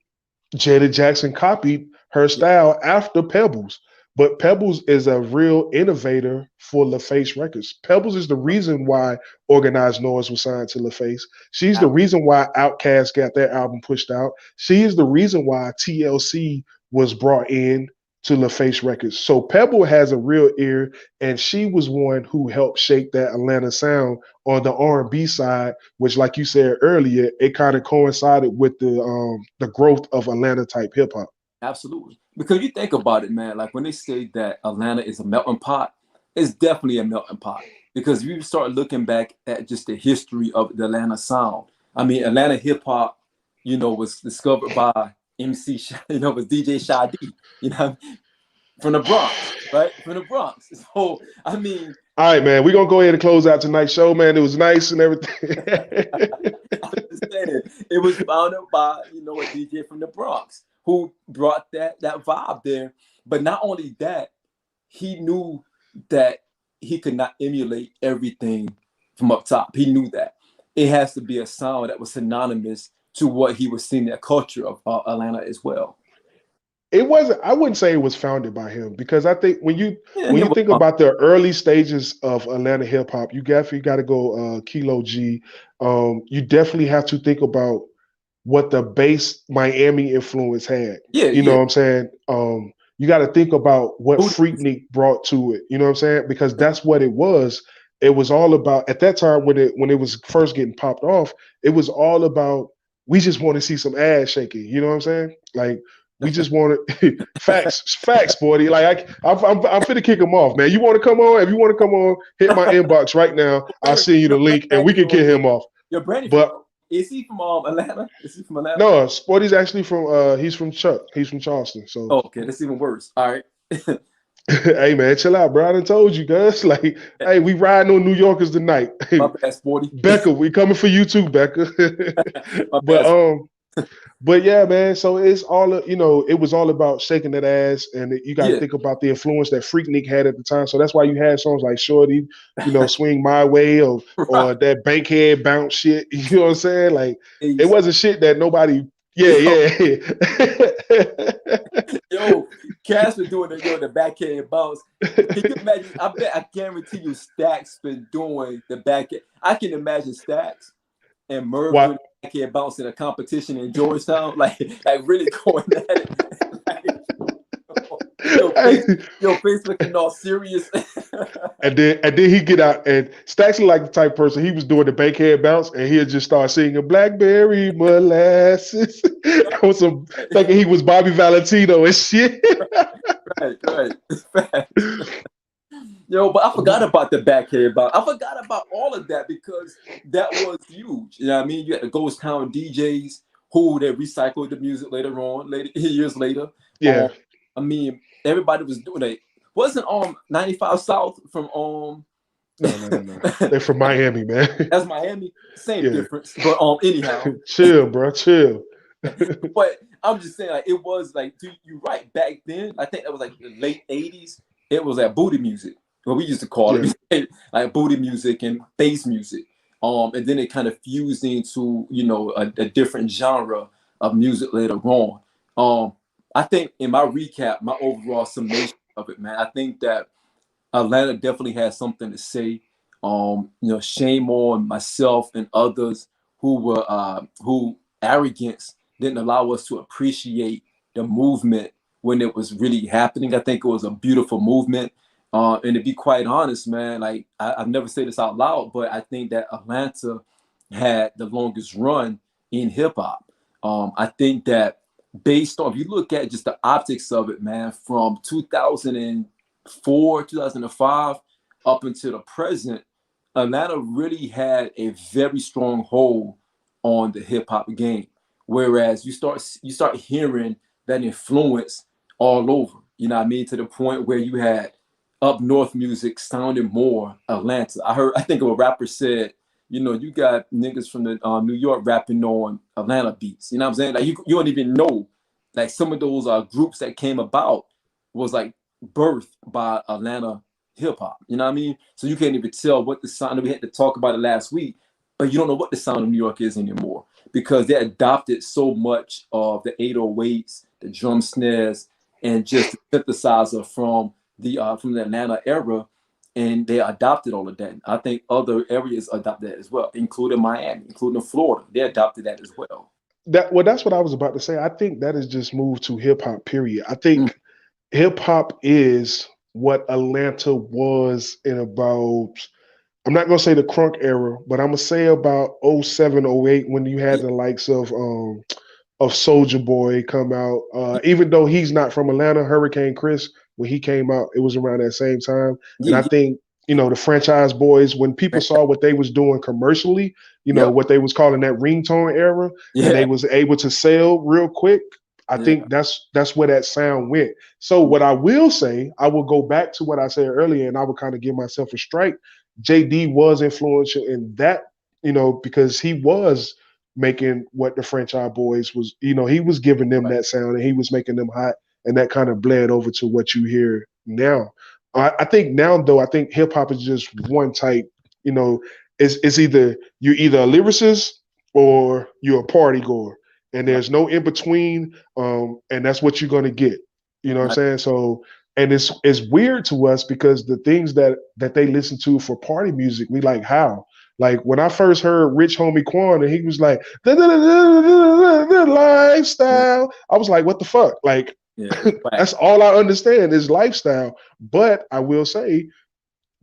Janet Jackson copied her Yep. style after Pebbles. But Pebbles is a real innovator for LaFace Records. Pebbles is the reason why Organized Noise was signed to LaFace. She's the reason why Outkast got their album pushed out. She is the reason why TLC was brought in to LaFace Records. So Pebble has a real ear, and she was one who helped shape that Atlanta sound on the R&B side, which, like you said earlier, it kind of coincided with the growth of Atlanta type hip hop. Absolutely. Because you think about it, man, like when they say that Atlanta is a melting pot, it's definitely a melting pot. Because if you start looking back at just the history of the Atlanta sound, I mean, Atlanta hip hop, was discovered by MC, was DJ Shy D, from the Bronx, right? From the Bronx. So, I mean, All right, man, we're gonna go ahead and close out tonight's show, man. It was nice and everything. I understand it was founded by, a DJ from the Bronx who brought that vibe there. But not only that, he knew that he could not emulate everything from up top. He knew that it has to be a sound that was synonymous to what he was seeing, that culture of Atlanta as well. It wasn't, I wouldn't say it was founded by him, because I think when you Yeah, when it you was think fun. about the early stages of Atlanta hip hop, you definitely got to go Kilo G. You definitely have to think about what the base Miami influence had. Yeah, You know yeah. what I'm saying? You got to think about what Booty. Freaknik brought to it. You know what I'm saying? Because that's what it was. It was all about, at that time when it was first getting popped off. It was all about, we just want to see some ass shaking. You know what I'm saying? Like we just want to facts, sporty. Like I'm finna kick him off, man. You want to come on? If you want to come on, hit my inbox right now. I'll send you the Your link, and we Brandy can from kick him off. your Brandy from But is he from Atlanta? Is he from Atlanta? no, Sporty's actually from he's from Chuck. He's from Charleston. So Oh, okay, that's even worse. All right. hey man, chill out, bro. I done told you guys. Like, hey, we riding on New Yorkers tonight. My bad, Sporty. Becca, we coming for you too, Becca. My but bad. but yeah, man. So it's all it was all about shaking that ass, and you got to Yeah. think about the influence that Freaknik had at the time. So that's why you had songs like Shorty, Swing My Way, or Right. that Bankhead Bounce shit. You know what I'm saying? Like it Easy. wasn't shit that nobody. Yeah, Yo, yeah. yo, Cash was doing the backhand bounce. Can you imagine? I guarantee you Stacks been doing the backhand. I can imagine Stacks and Merv doing What? the backhand bounce in a competition in Georgetown, like really going at it. Hey, Your face looking all serious. and then he get out, and Stacks is like the type of person, he was doing the bankhead bounce, and he'll just start singing Blackberry Molasses on some, thinking he was Bobby Valentino and shit. Right. Yo, but I forgot about the backhand bounce. I forgot about all of that because that was huge. You know what I mean? You had the Ghost Town DJs who they recycled the music later on, years later. Yeah. I mean, everybody was doing it. Wasn't 95 South from No. They're from Miami, man. That's Miami. Same Yeah. difference. But anyhow. Chill, bro. Chill. But I'm just saying, like, it was like, you're right. Back then, I think that was like the late 80s. It was like booty music, what we used to call it, like booty music and bass music. And then it kind of fused into, a different genre of music later on. I think in my recap, my overall summation of it, man, I think that Atlanta definitely has something to say. Shame on myself and others who arrogance didn't allow us to appreciate the movement when it was really happening. I think it was a beautiful movement. And to be quite honest, man, like I've never said this out loud, but I think that Atlanta had the longest run in hip hop. I think that based on, if you look at just the optics of it, man, from 2004, 2005 up until the present, Atlanta really had a very strong hold on the hip hop game. Whereas you start hearing that influence all over. You know what I mean? To the point where you had up north music sounding more Atlanta. I think a rapper said, you know, you got niggas from the New York rapping on Atlanta beats. You know what I'm saying? Like you don't even know, like some of those groups that came about was like birthed by Atlanta hip hop. You know what I mean? So you can't even tell what the sound. We had to talk about it last week, but you don't know what the sound of New York is anymore because they adopted so much of the 808s, the drum snares, and just the synthesizer from the Atlanta era, and they adopted all of that. I think other areas adopted that as well, including Miami, including Florida. They adopted that as well. That's what I was about to say. I think that has just moved to hip hop. Period. I Mm. think hip hop is what Atlanta was in about. I'm not gonna say the crunk era, but I'm gonna say about '07, '08 when you had Yeah, the likes of Soldier Boy come out. Even though he's not from Atlanta, Hurricane Chris, when he came out, it was around that same time. And I yeah, think, the Franchise Boys, when people saw what they was doing commercially, yep, what they was calling that ringtone era, and they yeah, was able to sell real quick. I yeah, think that's where that sound went. So what I will say, I will go back to what I said earlier, and I would kind of give myself a strike. JD was influential in that, because he was making what the Franchise Boys was, he was giving them right, that sound and he was making them hot, and that kind of bled over to what you hear now. I think now though, I think hip hop is just one type. You know, it's either you're either a lyricist or you're a party goer, and right, there's no in between. And that's what you're gonna get. You know what I'm right, saying? So, and it's weird to us because the things that they listen to for party music, we like how. Like when I first heard Rich Homie Quan and he was like the yeah, lifestyle, I was like, what the fuck? Like yeah, it's whack. that's all I understand is lifestyle. But I will say,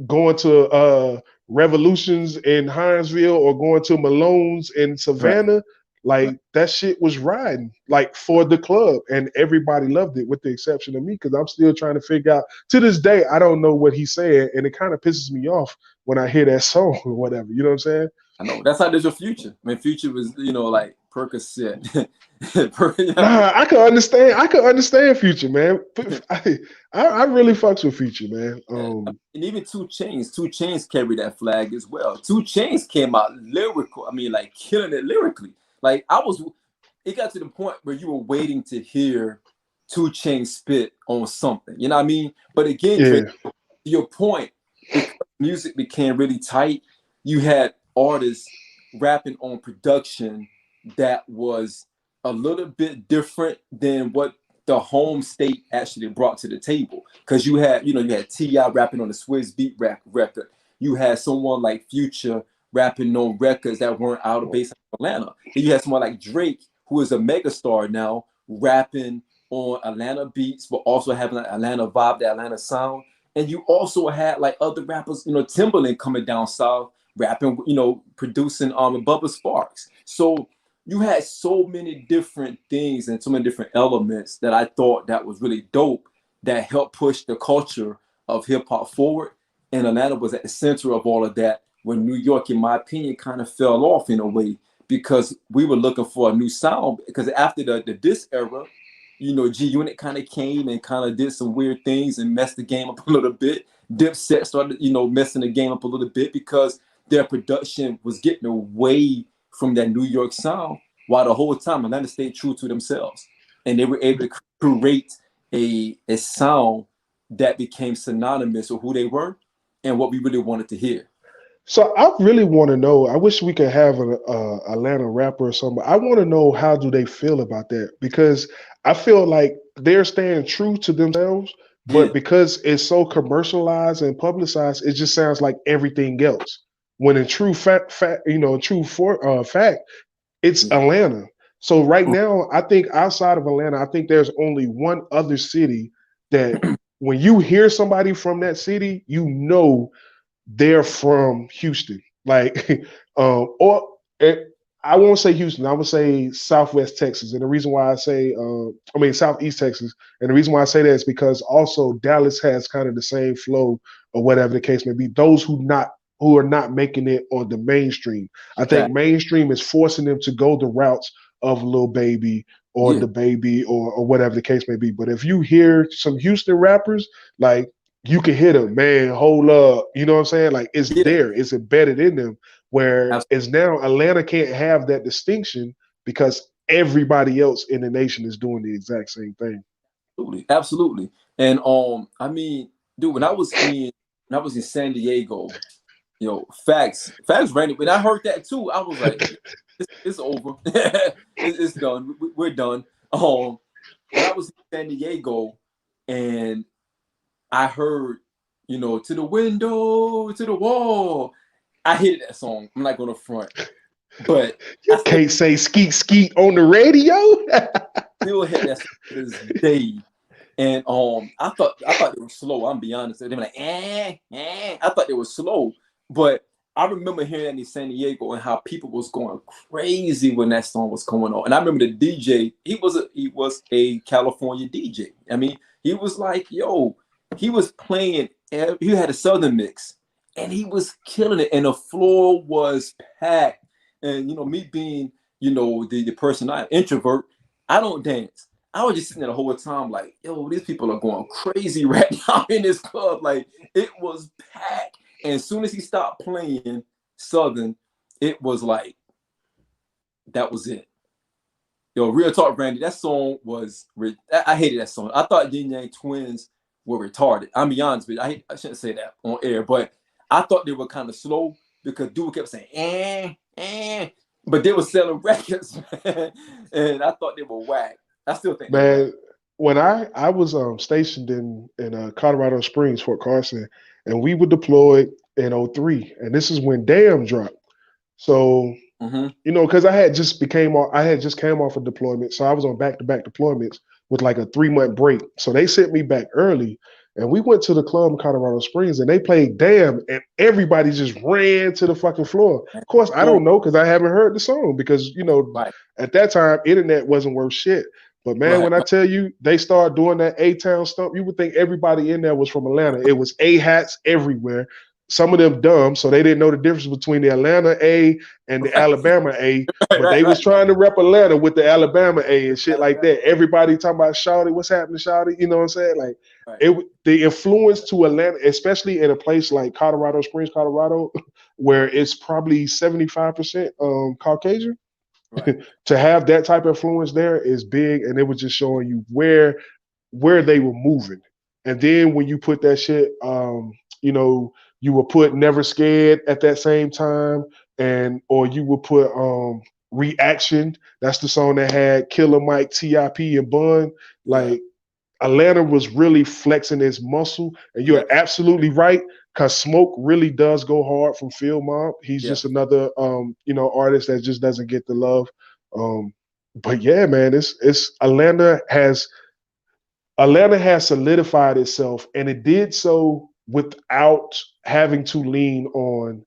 going to Revolutions in Hinesville or going to Malone's in Right, Savannah, right. like that shit was riding like for the club, and everybody loved it with the exception of me because I'm still trying to figure out to this day. I don't know what he's saying, and it kind of pisses me off when I hear that song or whatever. You know what I'm saying? I know. That's how there's your Future. I mean, Future was, you know, like Percocet. You know what I mean? Nah, I can understand. I can understand Future, man. I really fucks with Future, man. Yeah. And even Two Chains. Two Chains carried that flag as well. Two Chains came out lyrical. I mean, like killing it lyrically. Like it got to the point where you were waiting to hear Two Chains spit on something. You know what I mean? But again, Dre, Yeah, to your point, because music became really tight, you had artists rapping on production that was a little bit different than what the home state actually brought to the table. Because you had T.I. rapping on the Swizz Beat record. You had someone like Future rapping on records that weren't out of base of Atlanta. Then you had someone like Drake, who is a megastar now, rapping on Atlanta beats, but also having an Atlanta vibe, the Atlanta sound. And you also had like other rappers, Timbaland coming down south, rapping, producing Bubba Sparks. So you had so many different things and so many different elements that I thought that was really dope that helped push the culture of hip hop forward. And Atlanta was at the center of all of that when New York, in my opinion, kind of fell off in a way because we were looking for a new sound. Because after the diss era, G Unit kind of came and kind of did some weird things and messed the game up a little bit. Dipset started, messing the game up a little bit because their production was getting away from that New York sound, while the whole time Atlanta stayed true to themselves, and they were able to create a sound that became synonymous with who they were and what we really wanted to hear. so I really want to know. I wish we could have a Atlanta rapper or somebody. I want to know how do they feel about that because I feel like they're staying true to themselves, Yeah, but because it's so commercialized and publicized, it just sounds like everything else. When in true fact, it's yeah, Atlanta. So right now, I think outside of Atlanta, I think there's only one other city that when you hear somebody from that city, they're from Houston. Like, or I won't say Houston. I would say Southwest Texas, and the reason why I say, Southeast Texas, and the reason why I say that is because also Dallas has kind of the same flow or whatever the case may be. Those who are not making it on the mainstream. I think Fact. mainstream is forcing them to go the routes of Lil Baby or Yeah, the Baby or whatever the case may be. But if you hear some Houston rappers, like you can hit them, man, hold up. You know what I'm saying? Like it's yeah, there, it's embedded in them. Whereas now Atlanta can't have that distinction because everybody else in the nation is doing the exact same thing. absolutely, absolutely. And I mean, dude, when I was in San Diego, facts ran it. When I heard that too, I was like, it's over. It's done. We're done. When I was in San Diego and I heard, to the window, to the wall. I hated that song. I'm not gonna front, but You I can't say skeet skeet on the radio. still hate that song to this day. And I thought it was slow. I'm be honest. They were like, I thought it was slow, but I remember hearing that in San Diego and how people was going crazy when that song was coming on. And I remember the DJ. He was a California DJ. I mean, he was like, yo, he was playing. He had a Southern mix, and he was killing it. And the floor was packed. And me being the person I am, introvert, I don't dance. I was just sitting there the whole time, like, yo, these people are going crazy right now in this club. Like, it was packed. And as soon as he stopped playing Southern, it was like, that was it. Yo, real talk, Randy, that song was, I hated that song. I thought Yin Yang Twins were retarded. I'm be honest with you. I shouldn't say that on air, but I thought they were kind of slow because dude kept saying, but they were selling records, man. And I thought they were whack. I still think they're whack. Man, when I was stationed in Colorado Springs, Fort Carson, and we were deployed in '03, and this is when Damn dropped. So Mm-hmm. because I had just came off a deployment, so I was on back to back deployments with like a 3 month break. So they sent me back early, and we went to the club in Colorado Springs, and they played Damn, and everybody just ran to the fucking floor. Of course, I don't know because I haven't heard the song because Right, at that time internet wasn't worth shit. But man, right, when I tell you they started doing that A-Town stump, you would think everybody in there was from Atlanta. It was A-hats everywhere. Some of them dumb, so they didn't know the difference between the Atlanta A and the right, Alabama A. right, But they right, was right. trying to rep Atlanta with the Alabama A and shit like Alabama, that. Everybody talking about Shawty, what's happening, Shawty? You know what I'm saying? Like right, the influence to Atlanta, especially in a place like Colorado Springs, Colorado, where it's probably 75% Caucasian. right. To have that type of influence there is big, and it was just showing you where they were moving. And then when you put that shit, you will put Never Scared at that same time, and or you will put Reaction. That's the song that had Killer Mike, T.I.P. and Bun. Yeah, Like Atlanta was really flexing its muscle, and yeah, you're absolutely right. Cause Smoke really does go hard from Field Mob. He's yeah. just another artist that just doesn't get the love. Um, but yeah, man, it's Atlanta has solidified itself, and it did so without having to lean on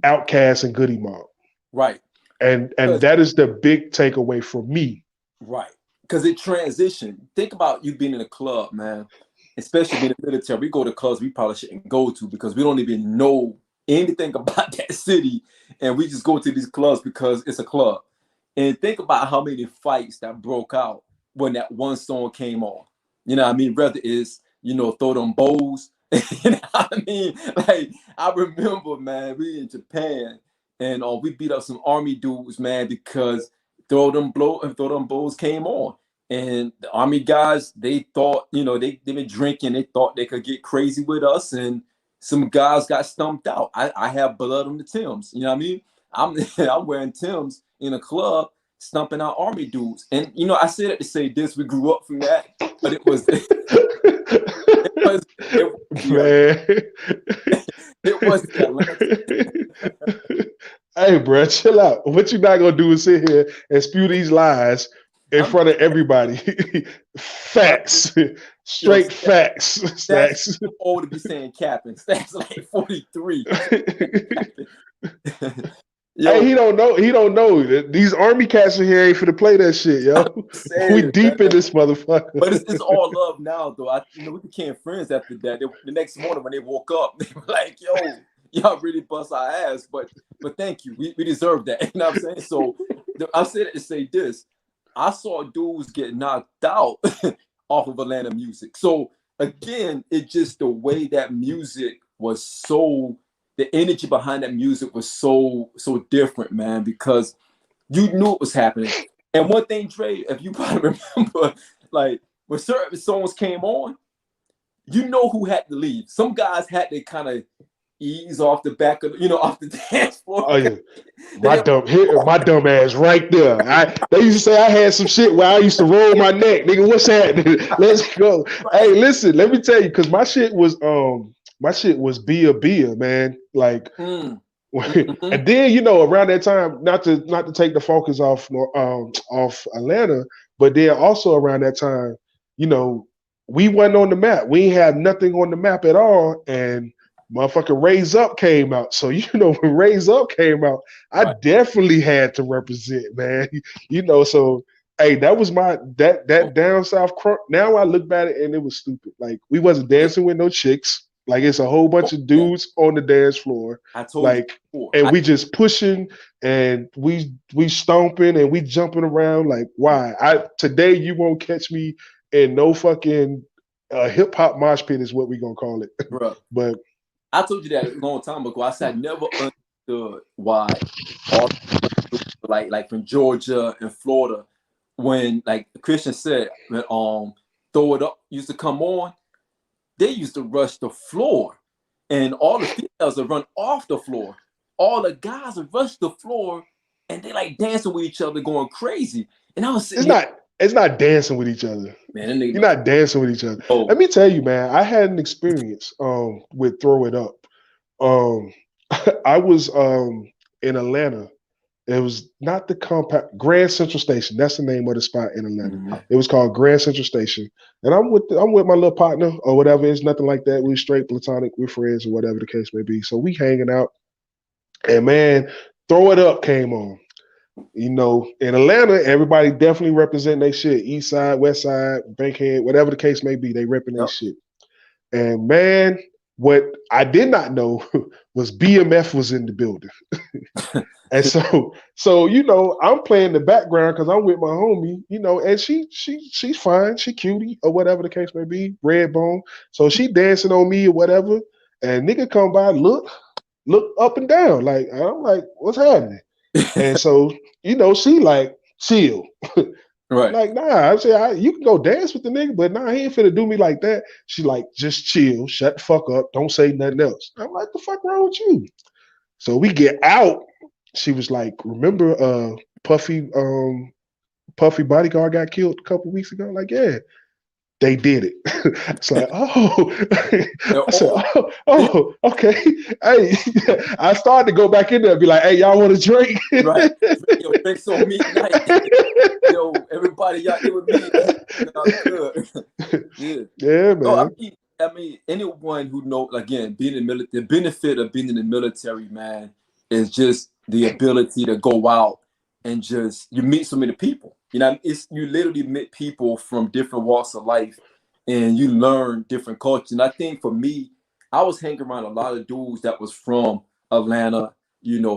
Outkast and Goody Mob. Right. And that is the big takeaway for me. Right. Because it transitioned. Think about you being in a club, man. Especially being in the military. We go to clubs we probably shouldn't go to because we don't even know anything about that city. And we just go to these clubs because it's a club. And think about how many fights that broke out when that one song came on. You know what I mean? Whether it's, throw them bows. You know what I mean? Like, I remember, man, we in Japan and we beat up some army dudes, man, because throw them bows came on. And the army guys, they thought, they been drinking, they thought they could get crazy with us, and some guys got stumped out. I have blood on the Timbs, you know what I mean? I'm wearing Timbs in a club, stumping out army dudes. And I said it to say this, we grew up from that, but it was Man. it was the Atlanta. Hey, bro, chill out. What you not gonna do is sit here and spew these lies in front of everybody. Facts, straight facts. That's too old to be saying capping. That's like 43. Hey, Yo, he don't know. He don't know. These army cats in here ain't for to play that shit, yo. We saying, deep in man. this motherfucker. But it's all love now, though. We became friends after that. The next morning when they woke up, they were like, "Yo, y'all really bust our ass." But thank you. We deserve that. You know what I'm saying? So I said it to say this. I saw dudes get knocked out off of Atlanta music. So again, it's just the way that music was so. The energy behind that music was so different, man, because you knew it was happening. And one thing, Dre, if you probably remember, like when certain songs came on, you know who had to leave. Some guys had to kind of ease off the back of, off the dance floor. Oh yeah, my dumb ass right there. They used to say I had some shit where I used to roll my neck, nigga. What's happening? Let's go. Hey, listen, let me tell you, because my shit was Bia, man. Like, Mm-hmm. and then around that time, not to take the focus off Atlanta, but then also around that time, we wasn't on the map. We ain't had nothing on the map at all, and motherfucking Raise Up came out. So when Raise Up came out, I Right. definitely had to represent, man. So hey, that was that down south crunk. Now I look back at it and it was stupid. Like we wasn't dancing with no chicks. Like it's a whole bunch of dudes on the dance floor. I told you Like, before. and we just pushing and we stomping and we jumping around. Like, why? Today you won't catch me in no fucking hip hop mosh pit is what we gonna call it. Bro, But I told you that a long time ago. I said I never understood why all like from Georgia and Florida, when like Christian said, when Throw It Up used to come on, they used to rush the floor, and all the females would run off the floor. All the guys would rush the floor, and they like dancing with each other, going crazy. And I was sitting here, it's not dancing with each other. man, You're not dancing with each other. oh, Let me tell you, man, I had an experience with Throw It Up. I was in Atlanta. It was not the compact Grand Central Station. That's the name of the spot in Atlanta. mm-hmm. It was called Grand Central Station. And I'm with my little partner or whatever. It's nothing like that. We straight platonic, we're friends or whatever the case may be. So we hanging out. And man, Throw It Up came on. In Atlanta, everybody definitely representing their shit. East side, west side, Bankhead, whatever the case may be, they repping their shit. And man, what I did not know was BMF was in the building. And so I'm playing the background because I'm with my homie, and she's fine, she cutie or whatever the case may be, red bone. So she dancing on me or whatever, and nigga come by, look up and down, like I'm like, what's happening? And so she like chill. Right. Like, nah, I say you can go dance with the nigga, but nah, he ain't finna do me like that. She like, just chill, shut the fuck up, don't say nothing else. I'm like, the fuck wrong with you? So we get out. She was like, remember Puffy Bodyguard got killed a couple weeks ago? Like, yeah, they did it. It's like, oh. I said, oh, okay. Hey, I started to go back in there and be like, hey, y'all want a drink? Right. Yo, drinks on me tonight. Yo, everybody, y'all here with me. Yeah. Yeah, man. No, I mean, anyone who knows, again, being in the military, the benefit of being in the military, man, is just the ability to go out and just you meet so many people. You literally meet people from different walks of life, and you learn different cultures. And I think for me, I was hanging around a lot of dudes that was from Atlanta,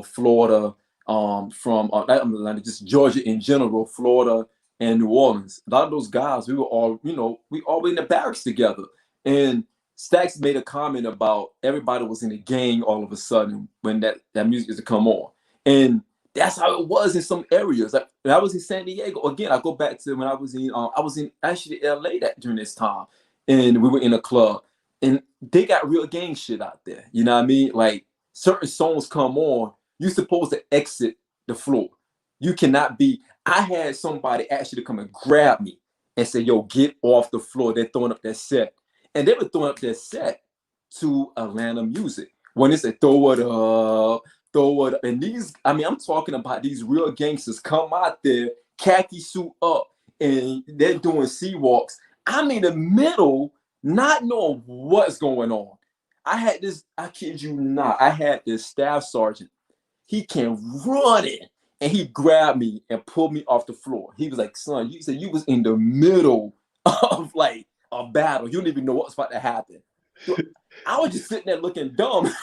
Florida, from Atlanta, just Georgia in general, Florida and New Orleans. A lot of those guys, we were all, we all in the barracks together. And Stacks made a comment about everybody was in a gang all of a sudden when that music used to come on. And that's how it was in some areas. Like when I was in San Diego, again, I go back to when I was in actually LA during this time, and we were in a club, and they got real gang shit out there. You know what I mean? Like certain songs come on, you're supposed to exit the floor. You cannot be. I had somebody actually come and grab me and say, "Yo, get off the floor." They're throwing up their set, and they were throwing up their set to Atlanta music. When they said "Throw It Up." And these, I mean, I'm talking about these real gangsters come out there, khaki suit up, and they're doing sea walks. I'm in the middle, not knowing what's going on. I kid you not, I had this staff sergeant. he came running and he grabbed me and pulled me off the floor. He was like, son, you said you was in the middle of like a battle. You didn't even know what was about to happen. So I was just sitting there looking dumb.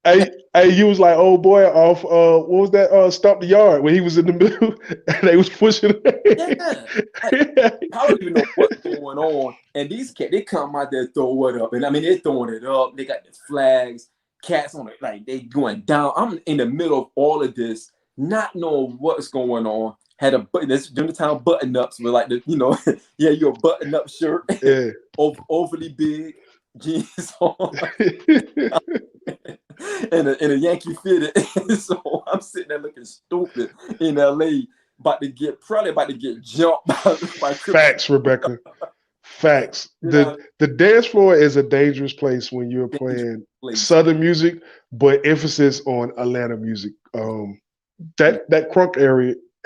Hey, you was like, oh boy, off what was that? Stomp the Yard when he was in the middle and they was pushing. Yeah. I don't even know what's going on. And these cats, they come out there throw it up. And I mean, they're throwing it up. They got the flags, cats on it, like they going down. I'm in the middle of all of this, not knowing what's going on. Had a button, this during the time button ups with like the, you know, yeah, your button up shirt, yeah, overly big jeans on. and a Yankee fitted. So I'm sitting there looking stupid in LA, probably about to get jumped by Facts, Rebecca. Facts. The dance floor is a dangerous place when you're playing Southern music, but emphasis on Atlanta music. That crunk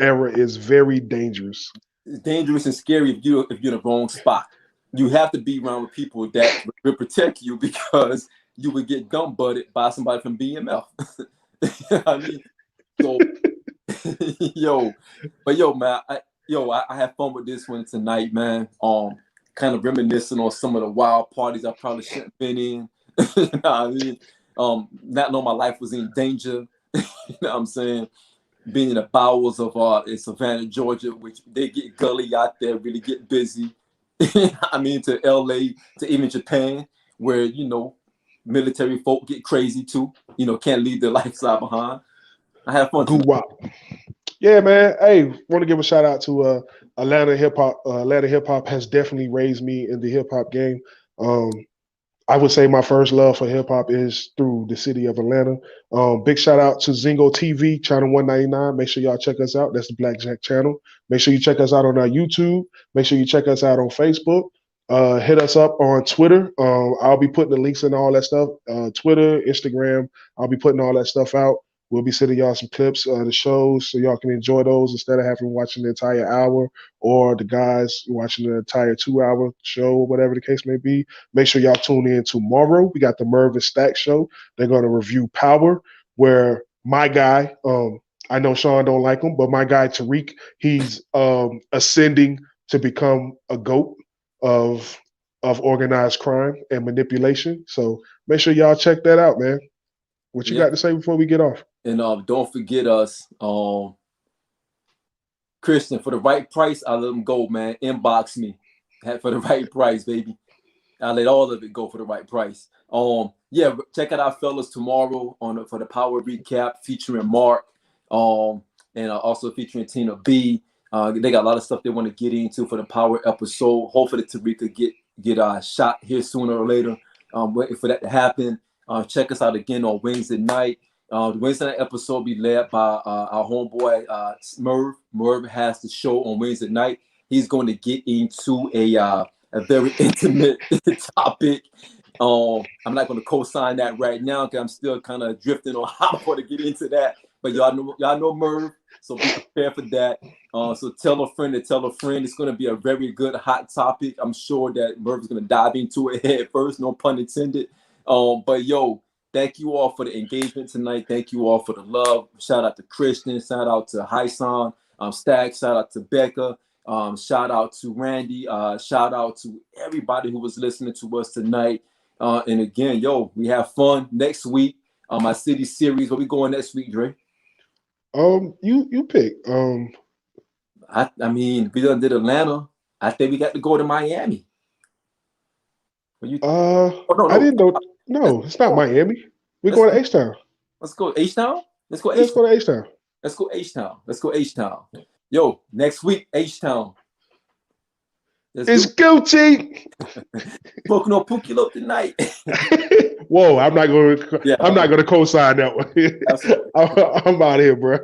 era is very dangerous. It's dangerous and scary if you're in the wrong spot. You have to be around with people that will protect you because you would get dumb butted by somebody from BMF. I mean, so man, I had fun with this one tonight, man. Kind of reminiscing on some of the wild parties I probably shouldn't have been in. You know what I mean? Not knowing my life was in danger. You know what I'm saying? Being in the bowels of in Savannah, Georgia, which they get gully out there, really get busy. I mean, to LA, to even Japan, where, you know, military folk get crazy too. You know, can't leave their lifestyle behind. I have fun. Yeah, man. Hey, want to give a shout out to Atlanta hip hop. Atlanta hip hop has definitely raised me in the hip hop game. I would say my first love for hip hop is through the city of Atlanta. Big shout out to Zingo TV, channel 199. Make sure y'all check us out. That's the Blackjack channel. Make sure you check us out on our YouTube. Make sure you check us out on Facebook. Hit us up on Twitter. I'll be putting the links and all that stuff. Twitter, Instagram. I'll be putting all that stuff out. We'll be sending y'all some clips of the shows so y'all can enjoy those instead of having watching the entire hour or the guys watching the entire 2-hour show, whatever the case may be. Make sure y'all tune in tomorrow. We got the Merv and Stack show. They're going to review Power, where my guy, I know Sean don't like him, but my guy Tariq, he's ascending to become a GOAT of organized crime and manipulation. So make sure y'all check that out, man. What you got to say before we get off? And don't forget us, Christian, for the right price, I let them go, man. Inbox me for the right price, baby. I let all of it go for the right price. Check out our fellas tomorrow for the Power Recap featuring Mark, and also featuring Tina B. They got a lot of stuff they want to get into for the Power episode. Hopefully Tariq could get shot here sooner or later. Waiting for that to happen. Check us out again on Wednesday night. The Wednesday night episode will be led by our homeboy Merv. Merv has the show on Wednesday night. He's going to get into a very intimate topic. I'm not going to co-sign that right now because I'm still kind of drifting on how I'm going to get into that. But y'all know Merv, so be prepared for that. So tell a friend to tell a friend. It's going to be a very good hot topic. I'm sure that Merv is going to dive into it head first, no pun intended. But thank you all for the engagement tonight. Thank you all for the love. Shout out to Christian. Shout out to Hyson, Stack. Shout out to Becca. Shout out to Randy. Shout out to everybody who was listening to us tonight. And again, we have fun next week. My city series. Where we going next week, Dre? You pick. I mean, we done did Atlanta. I think we got to go to Miami. I didn't know. No, it's not Miami. We're going to H-Town. Let's go H-Town. Let's go H-Town. Let's go H-Town. Let's go H-Town. Yo, next week H-Town. It's Gucci. Smoking on Pookie Lope tonight. Whoa, I'm not going to co-sign that one. I'm out of here, bro.